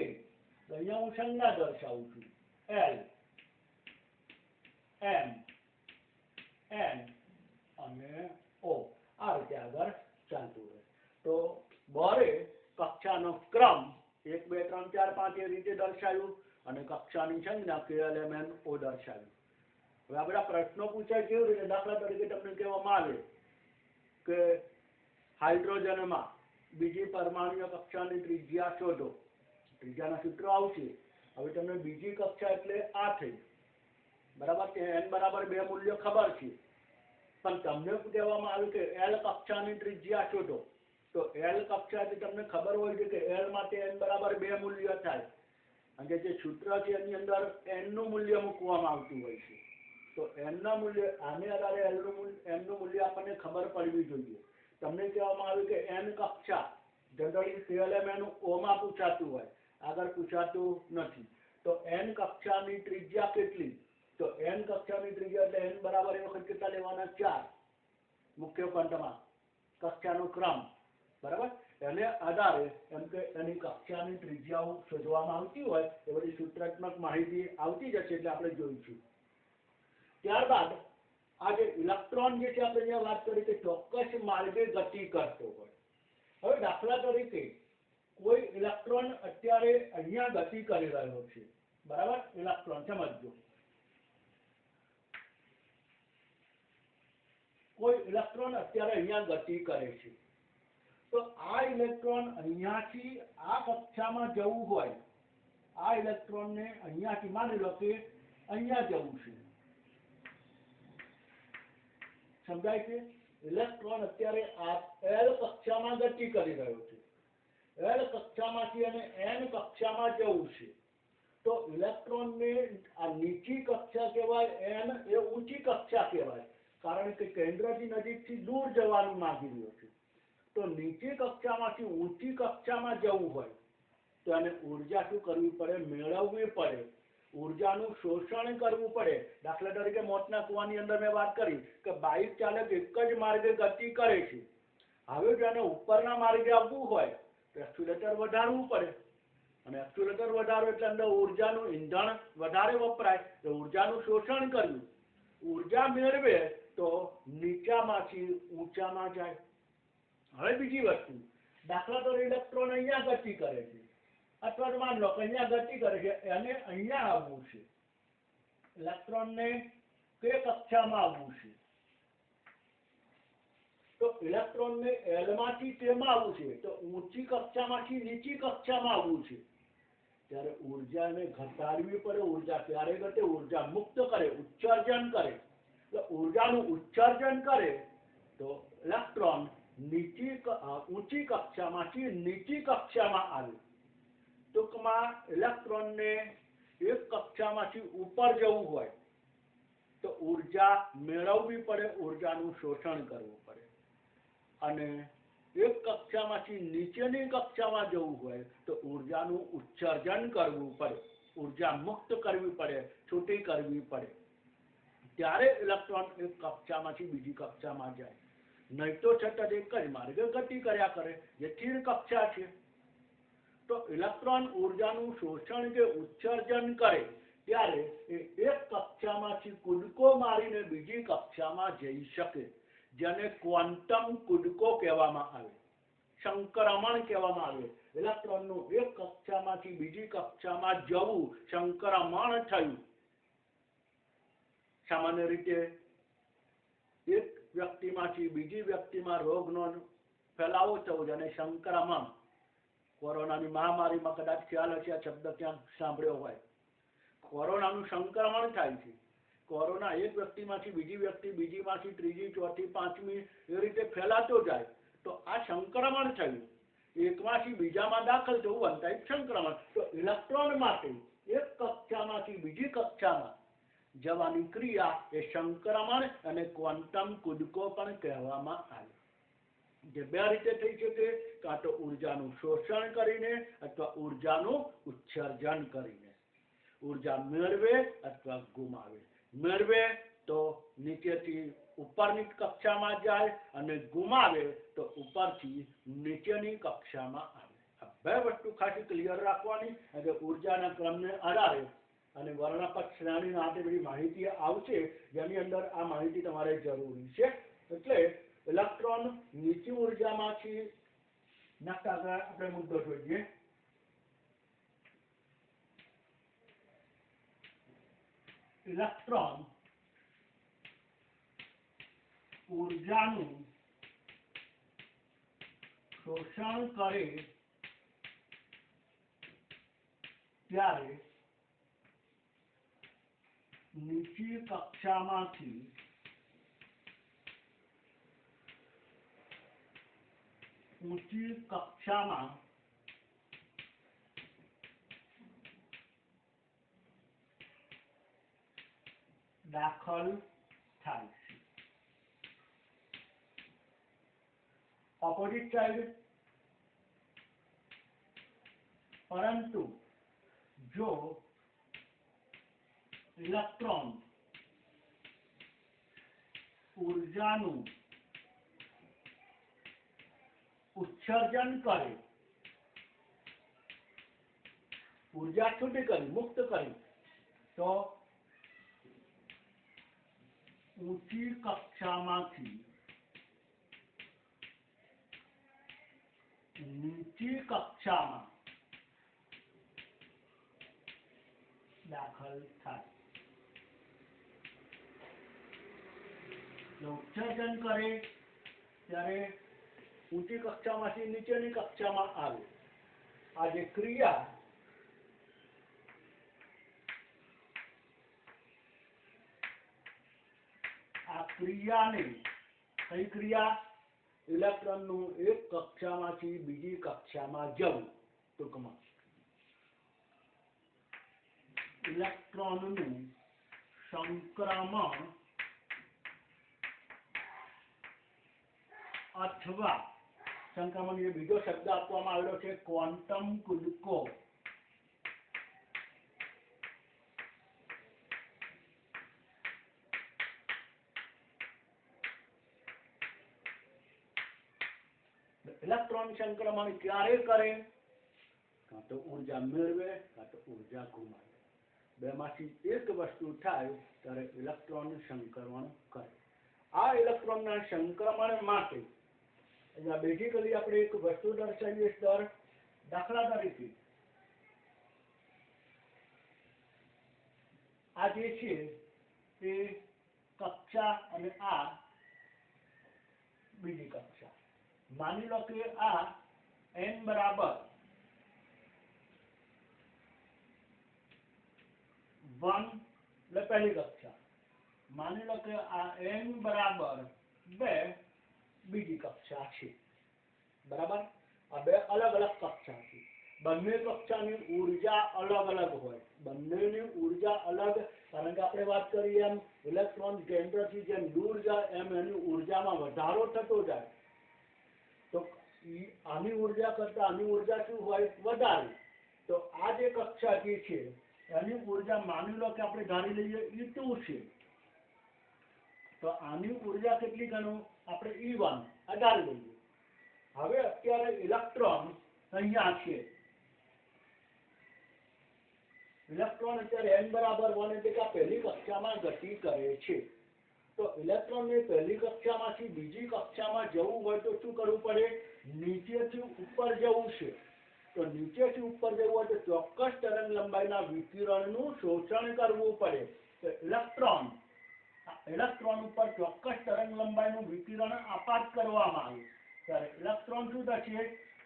તો અહીંયા હું સંજ્ઞા દર્શાવું છું L, M, N અને O. આ રીતે આગળ ચાલતું રહે. તો બોરે કક્ષાનો ક્રમ 1 2 3 4 5 એ રીતે દર્શાવ્યું અને કક્ષાની સંજ્ઞા KLMNO દર્શાવ્યું. હવે આ બધા પ્રશ્નો પૂછાય કેવી રીતે? દાખલા તરીકે તમને કહેવામાં આવે કે હાઇડ્રોજનમાં બીજી પરમાણુય કક્ષાની ત્રિજ્યા શોધો. ત્રિજ્યાના સૂત્રો આવશે. હવે તમને બીજી કક્ષા એટલે આ થઈ. બરાબર. કે n બરાબર 2 મૂલ્ય ખબર છે, પણ તમને કહેવામાં આવ્યું કે L કક્ષાની ત્રિજ્યા શોધો. તો L કક્ષાથી તમને ખબર હોય છે કે L માટે n બરાબર 2 મૂલ્ય થાય. અને જે સૂત્ર છે એની અંદર n નું મૂલ્ય મૂકવામાં આવતું હોય છે. તો n ના મૂલ્ય આને આધારે n નું મૂલ્ય આપણને ખબર પડવી જોઈએ. તમને કહેવામાં આવ્યું કે n કક્ષા જનરલી KLMNO માં પૂછાતું હોય, આગળ પૂછાતું નથી. તો n કક્ષાની ત્રિજ્યા કેટલી? તો n કક્ષાની ત્રિજ્યા એટલે n બરાબર એ વખત કેટલા લેવાના? 4. મુખ્ય ક્વોન્ટમમાં કક્ષાનો ક્રમ. બરાબર. એને આધારે એમ કે એની કક્ષાની ત્રિજ્યાઓ શોધવામાં આવતી હોય એ બધી સૂત્રાત્મક માહિતી આવતી જશે એટલે આપણે જોઈશું. ત્યારબાદ આ જે ઇલેક્ટ્રોન જે છે આપણે અહીંયા વાત કરી કે ચોક્કસ માર્ગે ગતિ કરતો હોય. હવે દાખલા તરીકે કોઈ ઇલેક્ટ્રોન અત્યારે અહીંયા ગતિ કરી રહ્યો છે. બરાબર. ઇલેક્ટ્રોન સમજજો. કોઈ ઇલેક્ટ્રોન અત્યારે અહીંયા ગતિ કરે છે. તો આ ઇલેક્ટ્રોન અહીંયાથી આ કક્ષામાં જવું હોય, આ ઇલેક્ટ્રોનને અહીંયાથી માની લો કે અહીંયા જવું છે, સમજાય છે? ઇલેક્ટ્રોન અત્યારે આ એલ કક્ષામાં ગતિ કરી રહ્યો છે, એલ કક્ષામાંથી અને એન કક્ષામાં જવું છે, તો ઇલેક્ટ્રોનને આ નીચી કક્ષા કહેવાય, એન એ ઊંચી કક્ષા કહેવાય, કારણ કે કેન્દ્રથી નજીકથી દૂર જવાનું માંગી રહ્યો છે. તો નીચી કક્ષામાંથી ઊંચી કક્ષામાં જવું હોય તો એને ઉર્જા શું કરવી પડે? મેળવવી પડે, ઉર્જાનું શોષણ કરવું પડે. દાખલા તરીકે મોતના કૂવાની અંદર મેં વાત કરી કે બાઇક ચાલક એક જ માર્ગે ગતિ કરે છે, હવે જો એને ઉપરના માર્ગે આવવું હોય તો એક્સિલેટર વધારવું પડે, અને એક્સિલેટર વધારો એટલે અંદર ઉર્જાનું ઈંધણ વધારે વપરાય, તો ઉર્જાનું શોષણ કર્યું, ઉર્જા મેળવે તો નીચામાંથી ઊંચામાં જાય. હવે બીજી વસ્તુ, દાખલા તરીકે ઇલેક્ટ્રોન અહીંયા ગતિ કરે છે, અથવા તો માની લો કે અહીંયા ગતિ કરે છે, એને અહીંયા આવવું છે, ઇલેક્ટ્રોનને તે કક્ષામાં આવવું છે, તો ઇલેક્ટ્રોનને એલમાંથી તેમાં આવવું છે, તો ઊંચી કક્ષામાંથી નીચી કક્ષામાં આવવું છે, ત્યારે ઉર્જાને ઘટાડવી પડે. ઉર્જા ક્યારે ઘટે? ઉર્જા મુક્ત કરે, ઉત્સર્જન કરે. તો ઉર્જાનું ઉત્સર્જન કરે તો ઇલેક્ટ્રોન ઊંચી કક્ષામાંથી નીચી કક્ષામાં આવે. ટૂંકમાં ઇલેક્ટ્રોનને એક કક્ષામાંથી ઉપર જવું હોય તો ઉર્જા મેળવવી પડે, ઉર્જાનું શોષણ કરવું પડે, અને એક કક્ષામાંથી નીચેની કક્ષામાં જવું હોય તો ઉર્જાનું ઉત્સર્જન કરવું પડે, ઉર્જા મુક્ત કરવી પડે, છૂટી કરવી પડે, ત્યારે ઇલેક્ટ્રોન એક કક્ષામાંથી બીજી કક્ષામાં જાય. નહીં તો છતાં એક જ માર્ગે ગતિ કર્યા કરે, જે સ્થિર કક્ષા છે. તો ઇલેક્ટ્રોન ઉર્જાનું શોષણ કે ઉત્સર્જન કરે ત્યારે એ એક કક્ષામાંથી કૂદકો મારીને બીજી કક્ષામાં જઈ શકે, જેને ક્વોન્ટમ કૂદકો કહેવામાં આવે, સંક્રમણ કહેવામાં આવે. ઇલેક્ટ્રોનનું એક કક્ષામાંથી બીજી કક્ષામાં જવું સંક્રમણ થયું. સામાન્ય રીતે એક વ્યક્તિમાંથી બીજી વ્યક્તિમાં રોગનો ફેલાવો થવો, જેને સંક્રમણ, કોરોનાની મહામારીમાં કદાચ ખ્યાલ હશે, આ શબ્દ ક્યાંક સાંભળ્યો હોય, કોરોનાનું સંક્રમણ થાય છે. કોરોના એક વ્યક્તિમાંથી બીજી વ્યક્તિ, બીજીમાંથી ત્રીજી, ચોથી, પાંચમી એ રીતે ફેલાતો જાય, તો આ સંક્રમણ થયું. એકમાંથી બીજામાં દાખલ થવું વન ટાઈપ સંક્રમણ. તો ઇલેક્ટ્રોન માટે એક કક્ષામાંથી બીજી કક્ષામાં જવાની ક્રિયા એ સંક્રમણ અને ક્વોન્ટમ કૂદકો પણ કહેવામાં આવે. જે બે રીતે થઈ શકે, કાં તો ઉર્જાનું શોષણ કરીને અથવા ઉર્જાનું ઉત્સર્જન કરીને. ઉર્જા મેળવે અથવા ગુમાવે. મેળવે તો નીચેથી ઉપરની કક્ષામાં જાય, અને ગુમાવે તો ઉપરથી નીચેની કક્ષામાં આવે. આ બે વસ્તુ ખાલી ક્લિયર રાખવાની, કે ઉર્જાના ક્રમને આધારે અને વર્ણપટ શ્રેણીના આ બધી માહિતી આવશે, જેની અંદર આ માહિતી તમારે જરૂરી છે. એટલે ઇલેક્ટ્રોન નીચી ઉર્જામાંથી આપણે મુદ્દો જોઈએ. ઇલેક્ટ્રોન ઉર્જાનું શોષણ કરે ત્યારે નીચી કક્ષામાંથી ઊંચી કક્ષામાં દાખલ થાય છે. Opposite side. પરંતુ જો ઇલેક્ટ્રોન ઉર્જાનું ઉત્સર્જન કરે, ઉર્જા છૂટી કરી, મુક્ત કરી, તો ઊંચી કક્ષામાંથી નીચી કક્ષામાં દાખલ થાય. ઉત્સર્જન કરે ત્યારે ઊંચી કક્ષામાંથી નીચેની કક્ષામાં આવે. આ જે ક્રિયા આ ક્રિયાને કઈ ક્રિયા? ઇલેક્ટ્રોનનું એક કક્ષામાંથી બીજી કક્ષામાં જવું. ટૂંકમાં ઇલેક્ટ્રોનનું સંક્રમણ અથવા સંક્રમણ એ બીજો શબ્દ આપવામાં આવેલો છે ક્વોન્ટમ કૂદકો. ઇલેક્ટ્રોન સંક્રમણ ક્યારે કરે? કાં તો ઉર્જા મેળવે કાં તો ઉર્જા ગુમાવે. બેમાંથી એક વસ્તુ થાય ત્યારે ઇલેક્ટ્રોન સંક્રમણ કરે. આ ઇલેક્ટ્રોનના સંક્રમણ માટે અહીંયા બેઝિકલી આપણે એક વસ્તુ દર્શાવીએ સર. દાખલા તરીકે આ જે છે એ કક્ષા અને આ બીજી કક્ષા. માની લો કે આ n બરાબર 1 એટલે પહેલી કક્ષા. માની લો કે આ n બરાબર 2 બીજી કક્ષા છે. બરાબર? આ બે અલગ અલગ કક્ષા છે. બંને કક્ષાની ઉર્જા અલગ અલગ હોય. બંનેની ઉર્જા અલગ, કારણ કે આપણે વાત કરીએ એમ ઇલેક્ટ્રોન કેન્દ્રથી જેમ દૂર જાય એમ એની ઉર્જામાં વધારો થતો જાય. તો આની ઉર્જા કરતા આની ઉર્જા શું હોય? વધારે. તો આ જે કક્ષા જે છે એની ઉર્જા માની લો કે આપણે ધારી લઈએ E2 છે. તો આની ઉર્જા કેટલી ગણો? આપણે E1 આ ધારી લઈએ. હવે અત્યારે ઇલેક્ટ્રોન અહીંયા છે. ઇલેક્ટ્રોન અત્યારે n બરાબર 1 એટલે કે પહેલી કક્ષામાં ગતિ કરે છે. તો ઇલેક્ટ્રોનને પહેલી કક્ષામાંથી બીજી કક્ષામાં જવું હોય તો શું કરવું પડે? નીચેથી ઉપર જવું છે. તો નીચેથી ઉપર જવું હોય તો ચોક્કસ તરંગ લંબાઈના વિકિરણનું શોષણ કરવું પડે. તો ઇલેક્ટ્રોન ઉપર ચોક્કસ તરંગ લંબાઈનું વિકિરણ આપાત કરવામાં આવે ત્યારે ઇલેક્ટ્રોન શું થશે?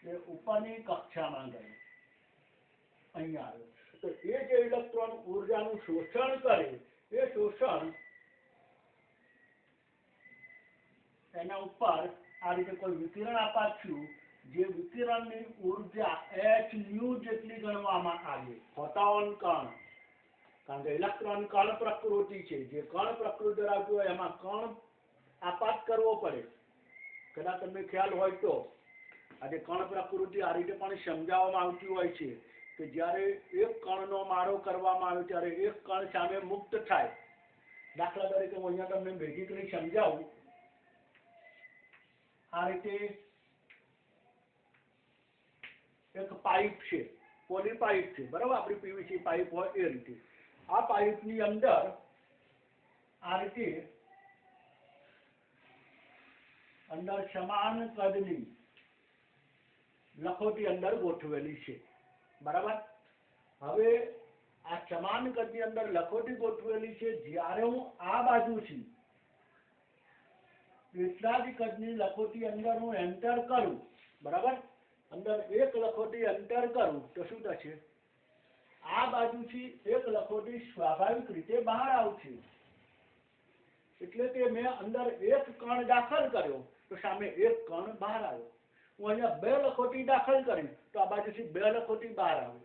એ ઉપરની કક્ષામાં ગયો, અહીંયા આવ્યો. તો એ જે ઇલેક્ટ્રોન ઉર્જાનું શોષણ કરે એ શોષણ એના ઉપર આ રીતે કોઈ વિકિરણ આપાત થયું, જે વિકિરણની ઉર્જા hν જેટલી ગણવામાં આવે. ફોટોન કણ, કારણ કે ઇલેક્ટ્રોન કણ પ્રકૃતિ છે. જે કણ પ્રકૃતિ ધરાવતું હોય એમાં કણ આપાત કરવો પડે. કદાચ તમને ખ્યાલ હોય તો આજે કણ પ્રકૃતિ આ રીતે પણ સમજાવવામાં આવતી હોય છે કે જ્યારે એક કણનો મારો કરવામાં આવે ત્યારે એક કણ સામે મુક્ત થાય. દાખલા તરીકે હું અહીંયા તમને બેઝિકલી સમજાવું. આ રીતે એક પાઇપ છે, પોલી પાઇપ છે. બરાબર? આપણી પીવીસી પાઇપ હોય એ રીતે. આ પાઇપની અંદર આ રીતે અંદર સમાન કદની લખોટી અંદર ગોઠવેલી છે. બરાબર? હવે આ સમાન કદની અંદર લખોટી ગોઠવેલી છે. જ્યારે હું આ બાજુથી એટલા જ કદની લખોટી અંદર હું એન્ટર કરું, બરાબર? અંદર એક લખોટી એન્ટર કરું તો શું થશે? આ બાજુથી એક લખોટી સ્વાભાવિક રીતે બહાર આવશે. એટલે કે મેં અંદર એક કણ દાખલ કર્યો તો સામે એક કણ બહાર આવ્યો. હું અહીંયા બે લખોટી દાખલ કરી તો આ બાજુથી બે લખોટી બહાર આવે.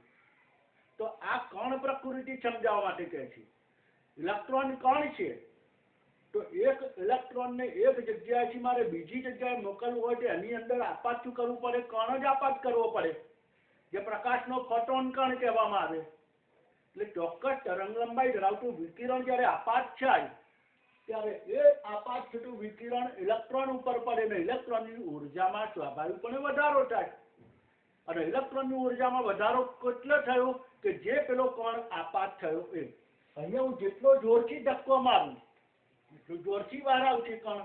તો આ કણ પ્રકૃતિ સમજાવવા માટે કહે છે. ઇલેક્ટ્રોન કણ છે તો એક ઇલેક્ટ્રોનને એક જગ્યાએથી મારે બીજી જગ્યાએ મોકલવું હોય તો એની અંદર આપાત શું કરવું પડે? કણ જ આપાત કરવો પડે, જે પ્રકાશનો ફોટોન કણ કહેવામાં આવે. એટલે ચોક્કસ તરંગ લંબાઈ ધરાવતું વિકિરણ જ્યારે આપાત થાય ત્યારે એ આપાત થતું વિકિરણ ઇલેક્ટ્રોન ઉપર પડે ને ઇલેક્ટ્રોનની ઉર્જામાં સ્વાભાવિકપણે વધારો થાય. અને ઇલેક્ટ્રોનની ઉર્જામાં વધારો કેટલો થયો કે જે પેલો કણ આપાત થયો એ. અહીંયા હું જેટલો જોરથી ધક્કો મારું એટલું જોરથી બહાર આવશે કણ.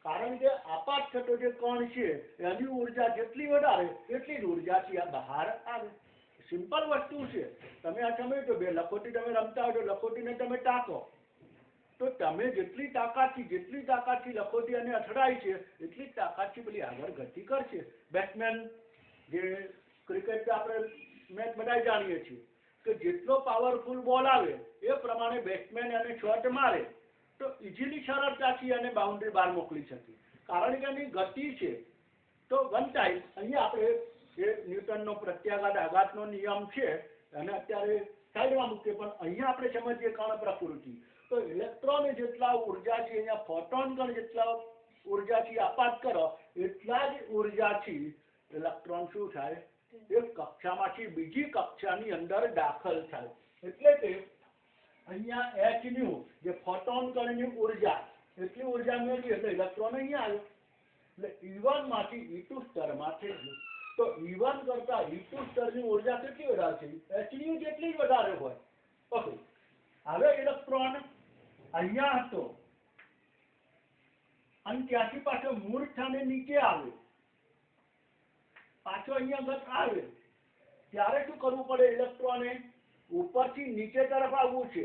કારણ કે આપાત થતો જે કણ છે એની ઉર્જા જેટલી વધારે એટલી જ ઉર્જાથી આ બહાર આવે. સિમ્પલ વસ્તુ છે. તમે આ સમજો, બે લખોટી તમે રમતા હોય તો લખોટીને તમે ટાંકો તો તમે જેટલી તાકાતથી લખોટી અને અથડાય છે એટલી જ તાકાતથી પેલી આગળ ગતિ કરશે. બેટ્સમેન જે ક્રિકેટ આપણે મેચ બધા જાણીએ છીએ કે જેટલો પાવરફુલ બોલ આવે એ પ્રમાણે બેટ્સમેન એને શોટ મારે તો ઇઝીલી સરળતાથી એને બાઉન્ડ્રી બહાર મોકલી શકે, કારણ કે એની ગતિ છે. તો વન ટાઈમ અહીંયા આપણે જે ન્યૂટનનો પ્રત્યાઘાત આઘાતનો નિયમ છે અને અત્યારે સાઈડમાં મૂકીએ, પણ અહીંયા આપણે સમજીએ કણ પ્રકૃતિ. તો ઇલેક્ટ્રોન જેટલા ઉર્જાથી અહીંયા ફોટોન કણ જેટલા ઉર્જાથી આપાત કરો એટલા જ ઉર્જાથી ઇલેક્ટ્રોન શું થાય, એક કક્ષામાંથી બીજી કક્ષાની અંદર દાખલ થાય. એટલે કે અહીંયા h ન્યુ જે ફોટોન કણની ઉર્જા એટલી ઉર્જા મેળવી એટલે ઇલેક્ટ્રોન અહીંયા આવ્યો, એટલે E1 માંથી E2 સ્તરમાં થઈ ગયું. તો E1 કરતા E2 સ્તરની ઉર્જા કેટલી વધારે છે, h ન્યુ જેટલી જ વધારે હોય. ઓકે, હવે ઇલેક્ટ્રોન અહીંયા હતો અને ત્યાંથી પાછો મૂળ સ્થાને નીચે આવે, પાછો અહીંયા ગત આવે ત્યારે શું કરવું પડે, ઇલેક્ટ્રોને ઉપરથી નીચે તરફ આવવું છે.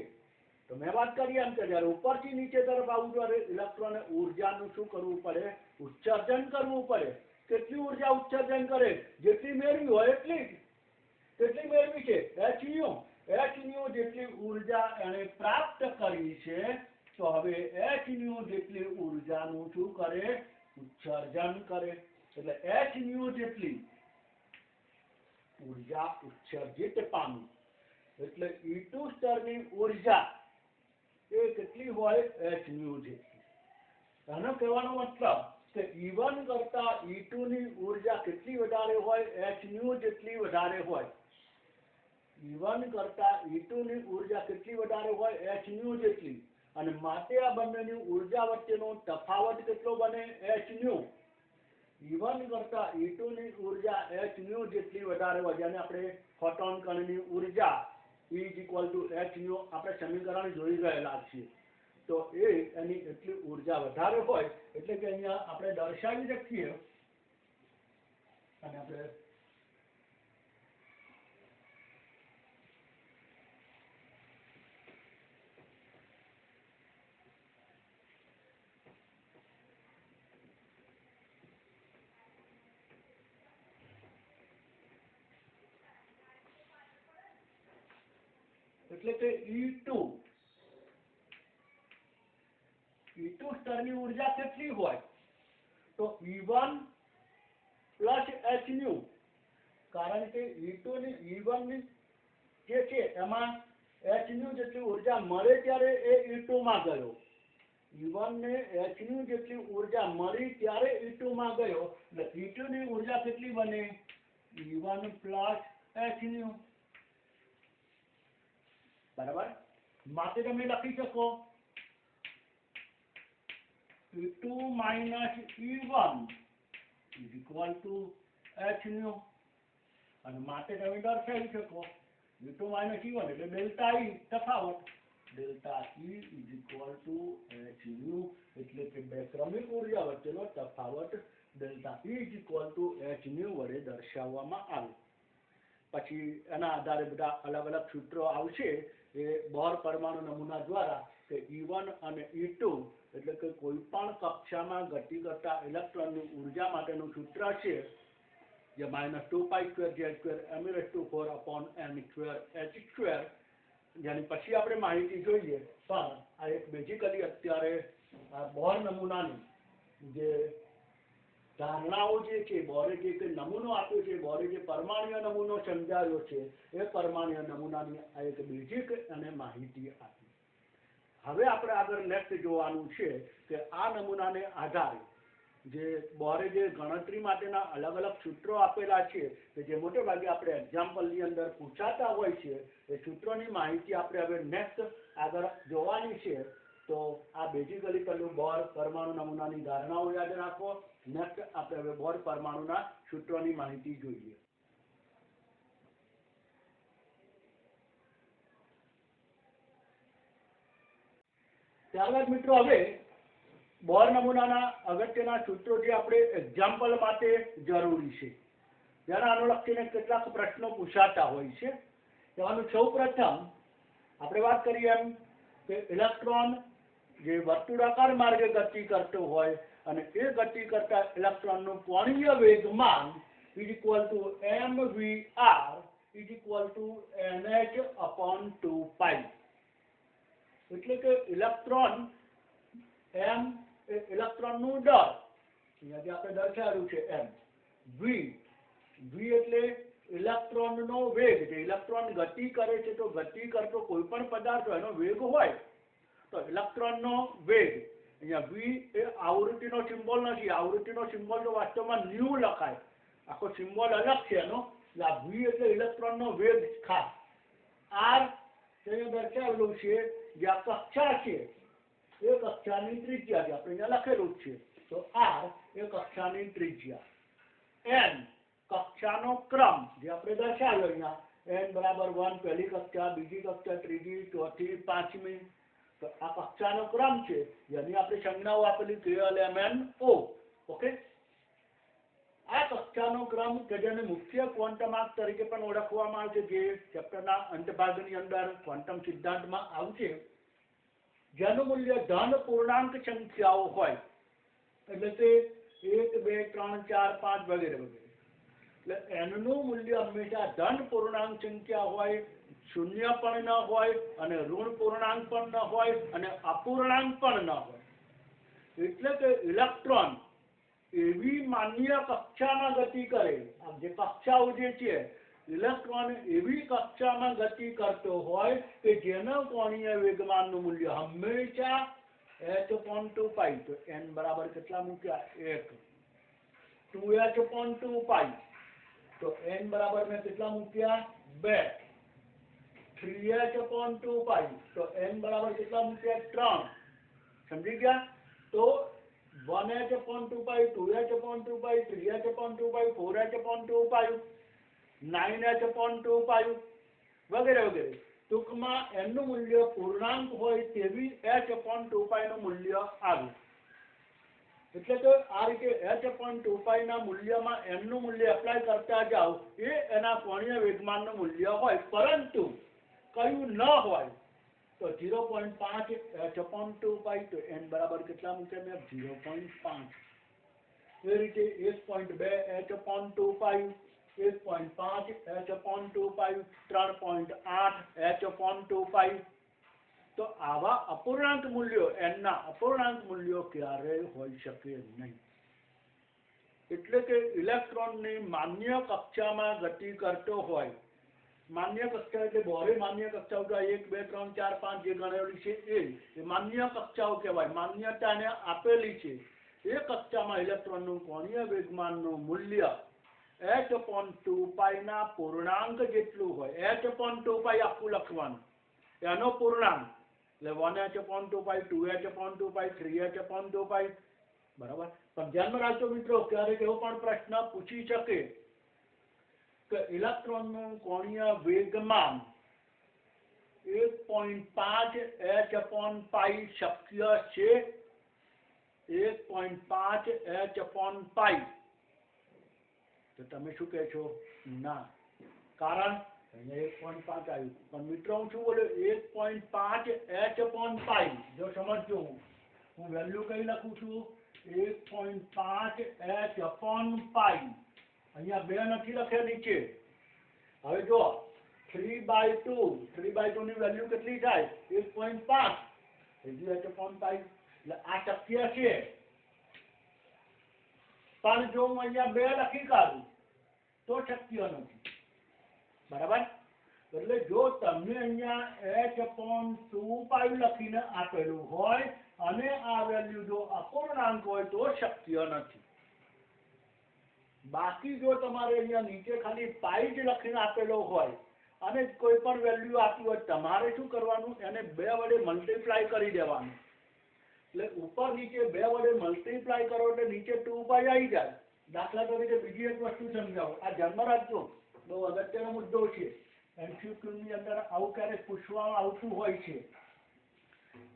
તો મેં વાત કરી એમ કે જ્યારે ઉપરથી નીચે તરફ આવવું ત્યારે ઇલેક્ટ્રોને ઉર્જાનું શું કરવું પડે, ઉત્સર્જન કરવું પડે. કેટલી ઉર્જા ઉત્સર્જન કરે, જેટલી મેળવી હોય એટલી જ. કેટલી મેળવી છે, h ન્યુ જેટલી ઉર્જા એને પ્રાપ્ત કરી છે. તો હવે h ન્યુ જેટલી ઉર્જાનું શું કરે, ઉત્સર્જન કરે. એટલે h ન્યુ જેટલી ઉર્જા ઉત્સર્જિત પામી. એટલે E2 સ્તરની ઉર્જા એ કેટલી હોય, h ન્યુ જેટલી. આનો કહેવાનો મતલબ કે E1 કરતા E2 ની ઉર્જા કેટલી વધારે હોય, h ન્યુ જેટલી વધારે હોય. E1 કરતા E2 ની ઉર્જા કેટલી વધારે હોય, h ન્યુ જેટલી. અને માટે આ બંનેની ઉર્જા વચ્ચેનો તફાવત કેટલો બને, h ન્યુ. E1 કરતા E2 ની ઉર્જા h ન્યુ જેટલી વધારે હોય, જેને આપણે ફોટોન કણની ઉર્જા E = h ન્યુ આપણે સમીકરણ જોઈ ગયેલા છીએ. તો એની એટલી ઉર્જા વધારે હોય એટલે કે અહીંયા આપણે દર્શાવી શકીએ અને આપણે એટલે કે E2 સ્તરની ઉર્જા કેટલી હોય, તો E1 પ્લસ h ન્યુ. કારણ કે E1 ની જે છે એમાં h ન્યુ જેટલી ઉર્જા મળે ત્યારે એ E2 માં ગયો. E1 ને h ન્યુ જેટલી ઉર્જા મળી ત્યારે E2 માં ગયો. એટલે E2 ની ઉર્જા કેટલી બને, E1 પ્લસ h ન્યુ. બરાબર. માટે તમે લખી શકો E2 minus E1 = h new. અને માટે તમે દર્શાવી શકો E2 minus E1 એટલે ડેલ્ટા E તફાવત, ડેલ્ટા E = h ન્યુ. એટલે કે બે ક્રમિક ઉર્જા વચ્ચેનો તફાવત ડેલ્ટા E = h ન્યુ વડે દર્શાવવામાં આવે. પછી એના આધારે બધા અલગ અલગ સૂત્રો આવશે એ બોહર પરમાણુ નમૂના દ્વારા કે E1 અને E2 એટલે કે કોઈ પણ કક્ષામાં ગતિ કરતા ઇલેક્ટ્રોનની ઉર્જા માટેનું સૂત્ર છે જે -2π2z2m4n²h². જેની પછી આપણે માહિતી જોઈએ, પણ આ એક બેઝિકલી અત્યારે આ બોહર નમૂનાની જે ધારણાઓ જે છે, બોરે જે નમૂનો આપ્યો છે, બોરે જે પરમાણ્વીય નમૂનો સમજાવ્યો છે, એ પરમાણ્વીય નમૂનાની આ એક બેઝિક અને માહિતી આપી. હવે આપણે આગળ નેક્સ્ટ જોવાનું છે કે આ નમૂનાને આધારે જે બોરે જે ગણતરી માટેના અલગ અલગ સૂત્રો આપેલા છે કે જે મોટે ભાગે આપણે એક્ઝામ્પલની અંદર પૂછાતા હોય છે, એ સૂત્રોની માહિતી આપણે હવે નેક્સ્ટ આગળ જોવાની છે. તો આ બેઝિકલી પેલું બોર પરમાણુ નમૂનાની ધારણાઓ યાદ રાખો. નેક્સ્ટ આપણે હવે બોર પરમાણુના સૂત્રોની માહિતી જોઈએ. ત્યારબાદ મિત્રો હવે બોર નમૂનાના અગત્યના સૂત્રો જે આપણે એક્ઝામ્પલ માટે જરૂરી છે, જેના અનુલક્ષીને કેટલાક પ્રશ્નો પૂછાતા હોય છે. તેમાંનું સૌ પ્રથમ આપણે વાત કરીએ એમ કે ઇલેક્ટ્રોન જે વર્તુળાકાર માર્ગે ગતિ કરતો હોય અને એ ગતિ કરતા ઇલેક્ટ્રોનનું કોણીય વેગમાન is equal to mvr is equal to nh/2 પાઈ. એટલે કે ઇલેક્ટ્રોન m એ ઇલેક્ટ્રોનનું દળ, અહીંયા જે આપણે દર્શાવ્યું છે m, v એટલે ઇલેક્ટ્રોનનો વેગ. જે ઇલેક્ટ્રોન ગતિ કરે છે તો ગતિ કરતો કોઈ પણ પદાર્થ એનો વેગ હોય તો ઇલેક્ટ્રોનનો વેગ. અહીંયા v એ આવૃત્તિનો સિમ્બોલ નથી, આવૃત્તિનો સિમ્બોલ તો વાસ્તવમાં ન્યુ લખાય, આખો સિમ્બોલ અલગ છે એનો. આ v એટલે ઇલેક્ટ્રોનનો વેગ ખાસ. r અહીંયા દર્શાવેલું છે જે આ કક્ષા છે એ કક્ષાની ત્રિજ્યા છે, આપણે અહીંયા લખેલું જ છે. તો r એ કક્ષાની ત્રિજ્યા, n કક્ષાનો ક્રમ જે આપણે દર્શાવ્યો અહીંયા, n બરાબર 1 પહેલી કક્ષા, બીજી કક્ષા, ત્રીજી, ચોથી, પાંચમી. તો આ કક્ષાનો ક્રમ છે જેની આપણે સંજ્ઞાઓ આપેલી KLMNO. ઓકે, આ કક્ષાનો ક્રમ કે જેને મુખ્ય ક્વોન્ટમ આંક તરીકે પણ ઓળખવામાં આવે છે, જે ચેપ્ટરના અંતભાગની અંદર ક્વોન્ટમ સિદ્ધાંતમાં આવશે, જેનું મૂલ્ય ધન પૂર્ણાંક સંખ્યાઓ હોય, એટલે કે 1 2 3 4 5 વગેરે વગેરે. એટલે એનનું મૂલ્ય હંમેશા ધન પૂર્ણાંક સંખ્યા હોય, શૂન્ય પણ ન હોય અને ઋણ પૂર્ણાંક પણ ન હોય અને અપૂર્ણાંક પણ ન હોય. એટલે કે ઇલેક્ટ્રોન એવી માન્ય કક્ષામાં ગતિ કરે, આ જે કક્ષાઓ જે છે, ઇલેક્ટ્રોન એવી કક્ષામાં ગતિ કરતો હોય કે જેના કોણીય વેગમાનનું મૂલ્ય હંમેશા h/2 પાઈ. તો n બરાબર કેટલા મૂક્યા? 1. 2h/2 પાઈ. તો n બરાબર મેં કેટલા મૂક્યા? 2. 3h/2 પાઈ. તો n બરાબર કેટલા મૂક્યા? 3. સમજી ગયા? તો 1h/2 પાઈ, 2h/2 પાઈ, 3h/2 પાઈ, 4h/2 પાઈ, 9h/2 પાઈ વગેરે વગેરે. ટૂંકમાં એનું મૂલ્ય પૂર્ણાંક હોય તેવી h/2 પાઈનું મૂલ્ય આવ્યું. એટલે કે આ રીતે h/2 પાઈના મૂલ્યમાં એમનું મૂલ્ય એપ્લાય કરતા જાઓ એ એના કોણીય વેગમાનનું મૂલ્ય હોય, પરંતુ કયું ન હોય તો 0.5 h/2 પાઈ. તો n બરાબર કેટલા મૂકે મેં? 0.5. એ રીતે 1.2 h/2 પાઈ, 1.5 h/2 પાઈ, 3.8 h/2 પાઈ. તો આવા અપૂર્ણાંક મૂલ્યો, એના અપૂર્ણાંક મૂલ્યો ક્યારેય હોઈ શકે નહીં. એટલે કે ઇલેક્ટ્રોનની માન્ય કક્ષામાં ગતિ કરતો હોય, માન્ય કક્ષા એટલે બોરે માન્ય કક્ષાઓ 1 2 3 4 5 જે ગણેલી છે એ માન્ય કક્ષાઓ કહેવાય, માન્યતાને આપેલી છે. એ કક્ષામાં ઇલેક્ટ્રોનનું કોણીય વેગમાનનું મૂલ્ય h/2 પાઈના પૂર્ણાંક જેટલું હોય. h/2 પાઈ આખું લખવાનું, એનો પૂર્ણાંક એટલે 1h/2 પાઈ, 2h/2 પાઈ, 3h/2 પાઈ. બરાબર. પણ ધ્યાનમાં રાખજો મિત્રો, ક્યારેક એવો પણ પ્રશ્ન પૂછી શકે કે ઇલેક્ટ્રોનનું કોણીય વેગમાન 1.5 h/પાઈ શક્ય છે? 1.5 h/પાઈ. તો તમે શું કહે છો? ના. કારણ અહીંયા 1.5 આવ્યું, પણ મિત્રો હું શું બોલ્યો? 1.5 h/પાઈ. જો સમજજો, હું વેલ્યુ કઈ લખું છું? 1.5 h/પાઈ. અહીંયા 2 નથી લખ્યા નીચે. હવે જો 3/2 ની વેલ્યુ કેટલી થાય? 1.5 h/પાઈ. એટલે આ શક્ય છે, પણ જો હું અહીંયા 2 લખી કાઢું તો શક્ય નથી. બરાબર. એટલે જો તમને અહીંયા h/2 પાઈ લખીને આપેલું હોય અને આ વેલ્યુ જો અપૂર્ણાંક હોય તો શક્ય નથી. બાકી જો તમારે અહીંયા નીચે ખાલી પાઈ જ લખીને આપેલો હોય અને કોઈ પણ વેલ્યુ આપી હોય, તમારે શું કરવાનું? એને 2 વડે મલ્ટીપ્લાય કરી દેવાનું. એટલે ઉપર નીચે 2 વડે મલ્ટીપ્લાય કરો એટલે નીચે 2 પાઈ આવી જાય. દાખલા તરીકે બીજી એક વસ્તુ સમજાવો, આ ધ્યાનમાં રાખજો, બહુ અગત્યનો મુદ્દો છે. MCQની અંદર આવું ક્યારેક પૂછવામાં આવતું હોય છે.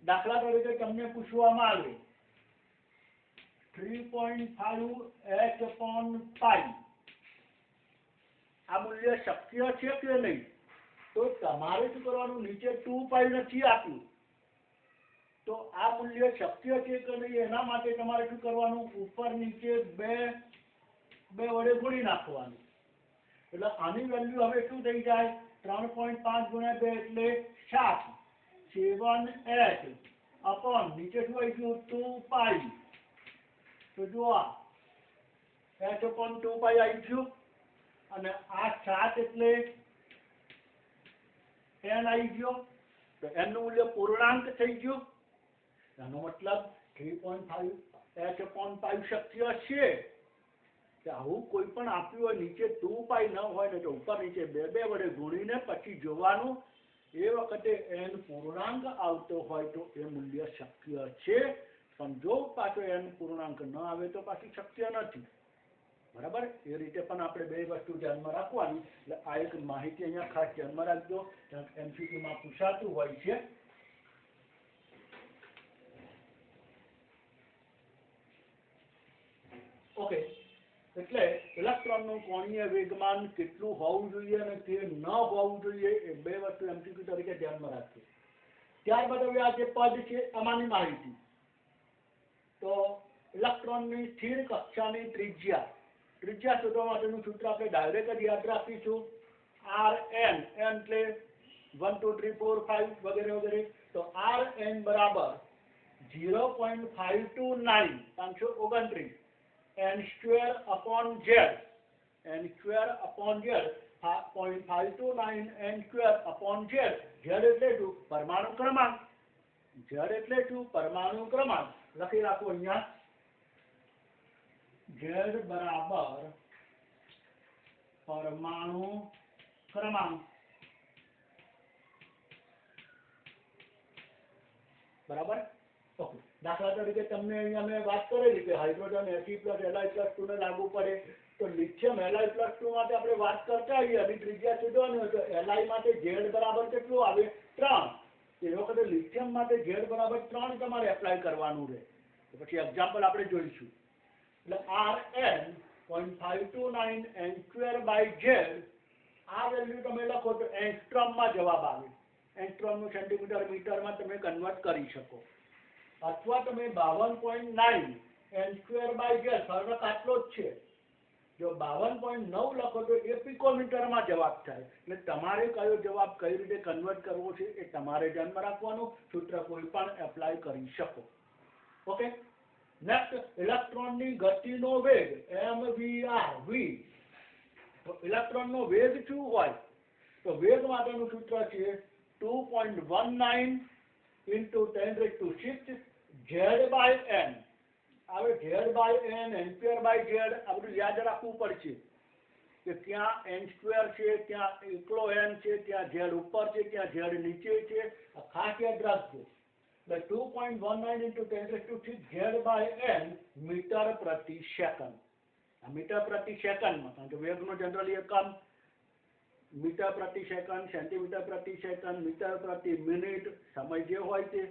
દાખલા તરીકે તમને પૂછવામાં આવે 3.5 h/પાઈ આ મૂલ્ય શક્ય છે કે નહીં? તો તમારે શું કરવાનું? નીચે 2 પાઈ નથી આપ્યું, તો આ મૂલ્ય શક્ય છે કે નહીં એના માટે તમારે શું કરવાનું, ઉપર નીચે બે વડે ગુણી નાખવાનું. એટલે આની વેલ્યુ હવે શું થઈ જાય, 3.5 ગુણ્યા 2 એટલે 7, 7h અપોન નીચે શું આવી ગયું 2π. તો જો આ h અપોન 2π આવી ગયું અને આ 7 એટલે n આવી ગયો. તો n નું મૂલ્ય પૂર્ણાંક થઈ ગયું. એનો મતલબ 3.5 h અપોન 5 શક્ય છે કે આવું કોઈ પણ આપ્યું હોય નીચે 2π ન હોય ને તો ઉપર નીચે બે વડે ગુણીને પછી જોવાનું, એ વખતે n પૂર્ણાંક આવતો હોય તો એ મૂલ્ય શક્ય છે. પણ જો પાછો n પૂર્ણાંક ન આવે તો પાછું શક્ય નથી. બરાબર, એ રીતે પણ આપણે બે વસ્તુ ધ્યાનમાં રાખવાની. એટલે આ એક માહિતી અહીંયા ખાસ ધ્યાનમાં રાખજો, MCQ માં પૂછાતું હોય છે. ઓકે, એટલે ઇલેક્ટ્રોનનું કોણીય વેગમાન કેટલું હોવું જોઈએ અને તે ન હોવું જોઈએ એ બે વસ્તુ MCQ તરીકે ધ્યાનમાં રાખજો. ત્યારબાદ હવે આ જે પદ છે આમાંની માહિતી. તો ઇલેક્ટ્રોનની સ્થિર કક્ષાની ત્રિજ્યા શોધવા માટેનું સૂત્ર આપણે ડાયરેક્ટ જ યાદ રાખીશું. Rn, n એટલે 1 2 3 4 5 વગેરે વગેરે. તો Rn બરાબર 0.529 529 n² upon z, n² upon z 0.529 n² upon z. z એટલે શું, પરમાણુ ક્રમાંક. z એટલે શું, પરમાણુ ક્રમાંક. લખી રાખો અહીંયા, z બરાબર પરમાણુ ક્રમાંક. બરાબર. ઓકે, દાખલા તરીકે તમને અહીંયા મેં વાત કરેલી કે હાઇડ્રોજન He+Li+2 ને લાગુ પડે. તો લિથિયમ Li+2 માટે આપણે વાત કરતા હોઈએ અને ત્રિજ્યા શોધવાની હોય તો Li માટે z બરાબર કેટલું આવે, 3. એ વખતે લિથિયમ માટે z બરાબર 3 તમારે એપ્લાય કરવાનું રહે. તો પછી એક્ઝામ્પલ આપણે જોઈશું. એટલે Rn 0.529 n²/z, આ વેલ્યુ તમે લખો તો એંગસ્ટ્રોમમાં જવાબ આવે. એંગસ્ટ્રોમનું સેન્ટીમીટર મીટરમાં તમે કન્વર્ટ કરી શકો. અથવા તમે 52.9 n²/z, ફરક આટલો જ છે. જો 52.9 લખો તો એ પિકોમીટરમાં જવાબ થાય. એટલે તમારે કયો જવાબ કઈ રીતે કન્વર્ટ કરવો છે એ તમારે ધ્યાનમાં રાખવાનું. સૂત્ર કોઈ પણ એપ્લાય કરી શકો. ઓકે, નેક્સ્ટ, ઇલેક્ટ્રોનની ગતિનો વેગ mvr, v. તો ઇલેક્ટ્રોનનો વેગ શું હોય, તો વેગ માટેનું સૂત્ર છે 2.19 × 10⁶ z/n. હવે z/n, n²/z આ બધું યાદ રાખવું પડશે કે ત્યાં n² છે, ત્યાં એકલો n છે, ત્યાં z ઉપર છે, ત્યાં z નીચે છે. આ ખાસ યાદ રાખજો. એટલે 2.19 × 10⁶ z/n મીટર પ્રતિ સેકન્ડ. આ મીટર પ્રતિ સેકન્ડમાં, કારણ કે વેગનો જનરલી એકમ મીટર પ્રતિ સેકન્ડ, સેન્ટીમીટર પ્રતિ સેકન્ડ, મીટર પ્રતિ મિનિટ, સમય જે હોય તે.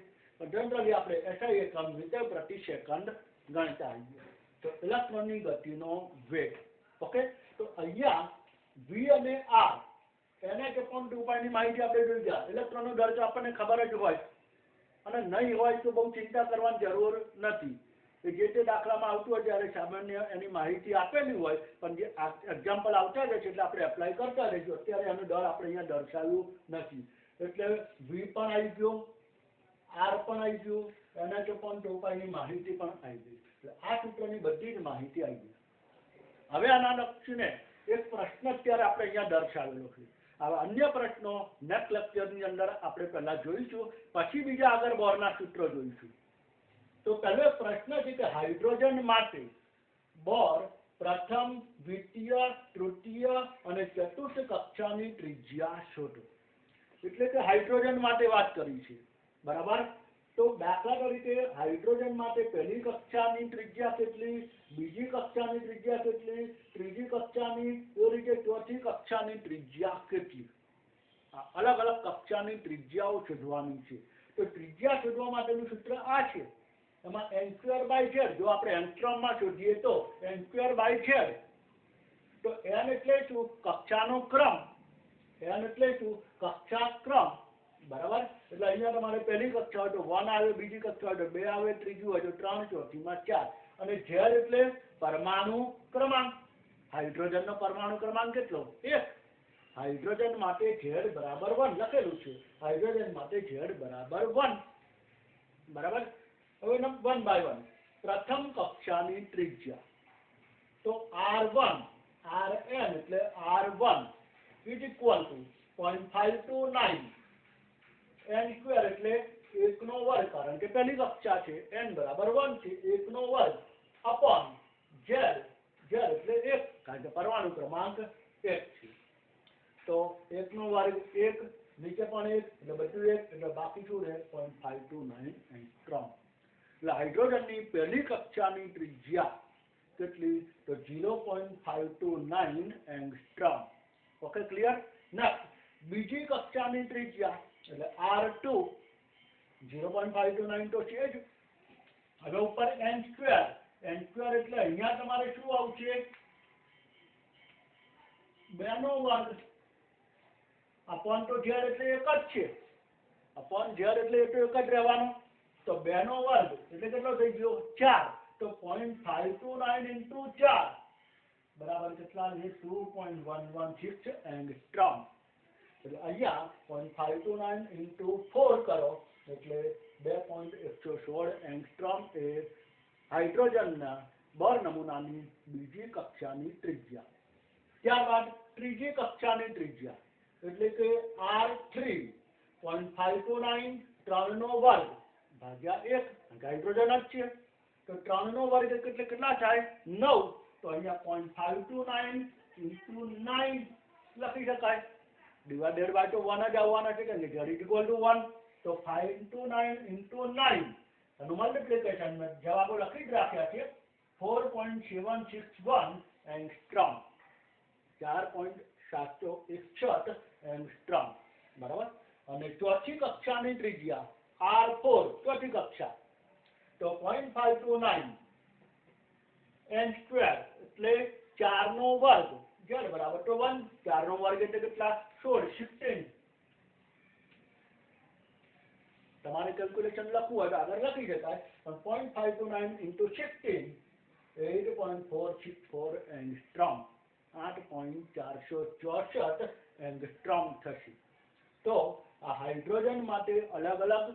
જનરલી આપણે SI એકમ મીટર પ્રતિ સેકન્ડ ગણતા હોઈએ. તો ઇલેક્ટ્રોનની ગતિનો વેગ. ઓકે, તો અહીંયા v અને r nh/2π ની માહિતી આપણે જોઈ ગયા. ઇલેક્ટ્રોનનો દર તો આપણને ખબર જ હોય અને નહીં હોય તો બહુ ચિંતા કરવાની જરૂર નથી. જે તે દાખલામાં આવતું હોય ત્યારે સામાન્ય એની માહિતી આપેલી હોય, પણ જે એક્ઝામ્પલ આવતા રહે છે એટલે આપણે એપ્લાય કરતા રહીશું. અત્યારે એનો દર આપણે અહીંયા દર્શાવ્યું નથી. એટલે v પણ આવી ગયો, r પણ આવી ગયું, nh/2π ની માહિતી પણ આવી ગઈ. એટલે આ સૂત્રની બધી જ માહિતી આવી ગઈ. હવે આના લક્ષીને એક પ્રશ્ન અત્યારે આપણે અહીંયા દર્શાવેલો છે. હવે અન્ય પ્રશ્નો નેક્સ્ટ લેક્ચરની અંદર આપણે પહેલા જોઈશું, પછી બીજા આગળ બોરના સૂત્રો જોઈશું. તો પહેલો પ્રશ્ન છે કે હાઇડ્રોજન માટે બોર પ્રથમ, દ્વિતીય, તૃતીય અને ચતુર્થ કક્ષાની ત્રિજ્યા શોધો. એટલે કે હાઇડ્રોજન માટે વાત કરી છે. બરાબર. તો દાખલા તરીકે હાઇડ્રોજન માટે પહેલી કક્ષાની ત્રિજ્યા કેટલી, બીજી કક્ષાની ત્રિજ્યા કેટલી, ત્રીજી કક્ષાની, એ રીતે ચોથી કક્ષાની ત્રિજ્યા કેટલી. અલગ અલગ કક્ષાની ત્રિજ્યાઓ શોધવાની છે. તો ત્રિજ્યા શોધવા માટેનું સૂત્ર આ છે. એમાં n²/z, જો આપણે એંગસ્ટ્રોમમાં શોધીએ તો n²/z. તો n એટલે શું, કક્ષાનો ક્રમ. n એટલે શું, કક્ષા ક્રમ. બરાબર. એટલે અહીંયા તમારે પહેલી કક્ષા હોય તો 1 આવે, બીજી કક્ષા હોય તો 2 આવે, ત્રીજી હોય તો 3, ચોથીમાં 4. અને ઝેડ એટલે પરમાણુ ક્રમાંક. હાઇડ્રોજનનો પરમાણુ ક્રમાંક કેટલો? 1. હાઇડ્રોજન માટે ઝેડ બરાબર 1 લખેલું છે. હાઇડ્રોજન માટે ઝેડ બરાબર 1. બરાબર. હવે 1 બાય 1. પ્રથમ કક્ષાની ત્રિજ્યા તો R1 Rn એટલે R1 is equal to 0.529 n square એટલે 1 નો વર્ગ, કારણ કે પહેલી કક્ષા છે, n બરાબર 1 છે, 1 નો વર્ગ અપોન ઝેડ, ઝેડ એટલે 1, કારણ કે પરમાણુ ક્રમાંક 1 છે. તો 1 નો વર્ગ 1, નીચે પણ 1 એટલે બધું 1, એટલે બાકી શું રહે? 0.529 એંગસ્ટ્રોમ. એટલે હાઇડ્રોજનની પહેલી કક્ષાની ત્રિજ્યા કેટલી? તો 0.529 એંગસ્ટ્રોમ. Okay, clear? નેક્સ્ટ, બીજી કક્ષાની ત્રિજ્યા એટલે R2 0.529 તો છે જ. હવે ઉપર n સ્ક્વેર, n સ્ક્વેર એટલે અહીંયા તમારે શું આવશે? 2 નો વર્ગ અપોન તો ઝેડ એટલે 1 જ છે, અપોન ઝેડ એટલે એ તો 1 જ રહેવાનો. તો 2 નો વર્ગ એટલે કેટલો થઈ ગયો? 4. તો 0.529 into 4 બરાબર કેટલા? 2.116 એંગસ્ટ્રોમ. એટલે અહીંયા 0.529 into 4 કરો એટલે 2.116 એંગસ્ટ્રોમ એ હાઇડ્રોજનના બોર નમૂનાની બીજી કક્ષાની ત્રિજ્યા. ત્યારબાદ ત્રીજી કક્ષાની ત્રિજ્યા એટલે કે R3 0.529 3 નો વર્ગ ભાગ્યા 1, હાઇડ્રોજન જ છે, તો 3 નો વર્ગ એટલે કેટલા થાય? 9. તો અહીંયા 0.529 into 9 લખી શકાય. ડિવાઇડેડ બાય તો 1 જ આવવાના છે, કે z ઇક્વલ ટુ 1. તો 529 into 9 એનું મલ્ટીપ્લિકેશન મેં જવાબો લખી જ રાખ્યા છે. 4.761 એંગસ્ટ્રોમ, 4.761 એંગસ્ટ્રોમ. બરાબર. અને ચોથી કક્ષાની ત્રિજ્યા R4 ચોથી કક્ષા તો 0.529 n સ્ક્વેર એટલે 4 નો વર્ગ, z બરાબર તો 1. 4 નો વર્ગ એટલે કેટલા? 16. તમારે કેલ્ક્યુલેશન લખવું હોય તો આગળ લખી શકાય, પણ 0.529 into 16 8.464 એંગસ્ટ્રોમ, 8.464 એંગસ્ટ્રોમ થશે. તો આ હાઇડ્રોજન માટે અલગ અલગ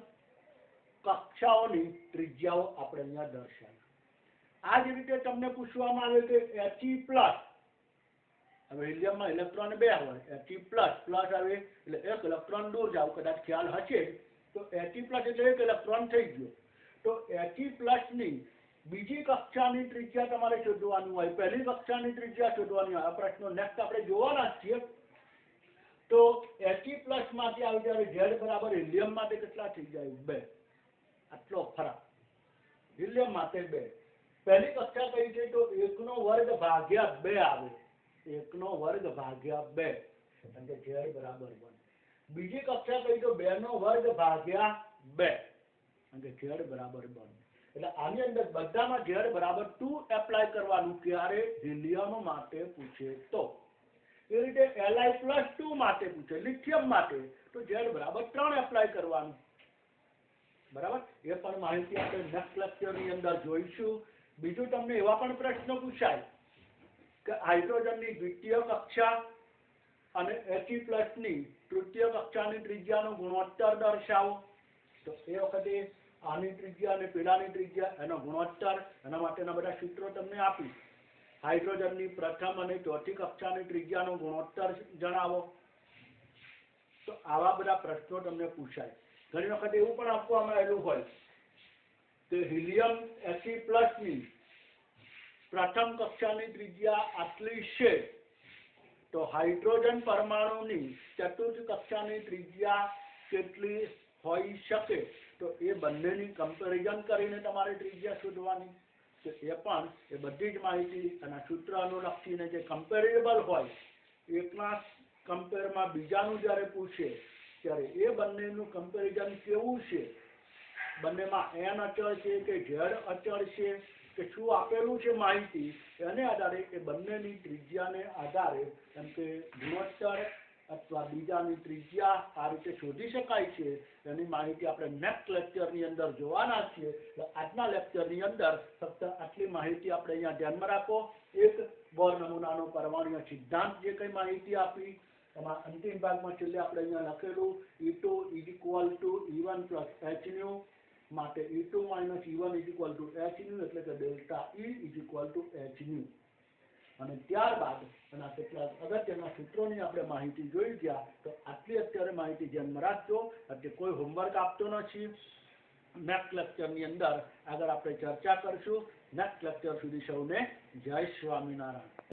કક્ષાઓની ત્રિજ્યાઓ આપણે અહીંયા દર્શાવી. આ જ રીતે તમને પૂછવામાં આવે કે He+, હવે હિલિયમમાં ઇલેક્ટ્રોન 2 હોય, He+, પ્લસ આવે એટલે 1 ઇલેક્ટ્રોન દૂર જાવ, કદાચ ખ્યાલ હશે તો He+ એટલે 1 ઇલેક્ટ્રોન થઈ ગયો. તો He+ ની બીજી કક્ષાની ત્રિજ્યા તમારે શોધવાની હોય, પહેલી કક્ષાની ત્રિજ્યા શોધવાની હોય. આ પ્રશ્નો નેક્સ્ટ આપણે જોવાના જ છીએ. તો He+ માંથી આવી ત્યારે Z બરાબર હિલિયમ માટે કેટલા થઈ જાય? 2. આટલો ફરક હિલિયમ માટે 2. પહેલી કક્ષા કઈ છે? તો 1 નો વર્ગ ભાગ્યા 2 આવે, 1 નો વર્ગ ભાગ્યા 2, એટલે Z બરાબર 1. બીજી કક્ષા કઈ? તો 2 નો વર્ગ ભાગ્યા 2, એટલે Z બરાબર 1. એટલે આની અંદર બધામાં Z બરાબર 2 એપ્લાય કરવાનું. ક્યારે? હિલિયમ માટે પૂછે તો. એ રીતે Li+2 માટે પૂછે, લિથિયમ માટે, તો Z બરાબર 3 એપ્લાય કરવાનું. બરાબર. એ પણ માહિતી આપણે નેક્સ્ટ લેક્ચરની અંદર જોઈશું. બીજું તમને એવા પણ પ્રશ્નો પૂછાય કે હાઇડ્રોજનની દ્વિતીય કક્ષા અને He+ ની તૃતીય કક્ષાની ત્રિજ્યાનો ગુણોત્તર દર્શાવો. તો એ વખતે આની ત્રિજ્યા અને પેલાની ત્રિજ્યા એનો ગુણોત્તર, એના માટેના બધા સૂત્રો તમને આપીશ. હાઇડ્રોજનની પ્રથમ અને ચોથી કક્ષાની ત્રિજ્યાનો ગુણોત્તર જણાવો. તો આવા બધા પ્રશ્નો તમને પૂછાય. ઘણી વખત એવું પણ આપવામાં આવેલું હોય કે હિલિયમ He+ ની પ્રથમ કક્ષાની ત્રિજ્યા આટલી છે, તો હાઇડ્રોજન પરમાણુની ચતુર્થ કક્ષાની ત્રિજ્યા કેટલી હોઈ શકે? તો એ બંનેની કમ્પેરિઝન કરીને તમારે ત્રિજ્યા શોધવાની. તો એ પણ એ બધી જ માહિતી અને સૂત્ર અનુલક્ષીને જે કમ્પેરેબલ હોય, એકના કમ્પેરમાં બીજાનું જ્યારે પૂછે ત્યારે એ બંનેનું કમ્પેરિઝન કેવું છે, બંનેમાં n અચળ છે કે z અચળ છે કે શું આપેલું છે માહિતી, એને આધારે એ બંનેની ત્રિજ્યાને આધારે એમ કે ગુણોત્તર અથવા બીજાની ત્રિજ્યા આ રીતે શોધી શકાય છે એની માહિતી આપણે નેક્સ્ટ લેક્ચરની અંદર જોવાના છીએ. આજના લેક્ચરની અંદર ફક્ત આટલી માહિતી આપણે અહીંયા ધ્યાનમાં રાખો. એક બોર નમૂનાનો પરમાણ્વીય સિદ્ધાંત જે કંઈ માહિતી આપી એમાં અંતિમ ભાગમાં છેલ્લે આપણે અહીંયા લખેલું E2 = E1 + hν માટે E2 - E1 = hν એટલે કે ડેલ્ટા E = hν. અને ત્યારબાદ એના કેટલાક અગત્યના સૂત્રોની આપણે માહિતી જોઈ ગયા. તો આટલી અત્યારે માહિતી ધ્યાનમાં રાખજો. એટલે કોઈ હોમવર્ક આપતો નથી. નેક્સ્ટ લેક્ચરની અંદર આગળ આપણે ચર્ચા કરશું. નેક્સ્ટ લેક્ચર સુધી સૌને જય સ્વામિનારાયણ.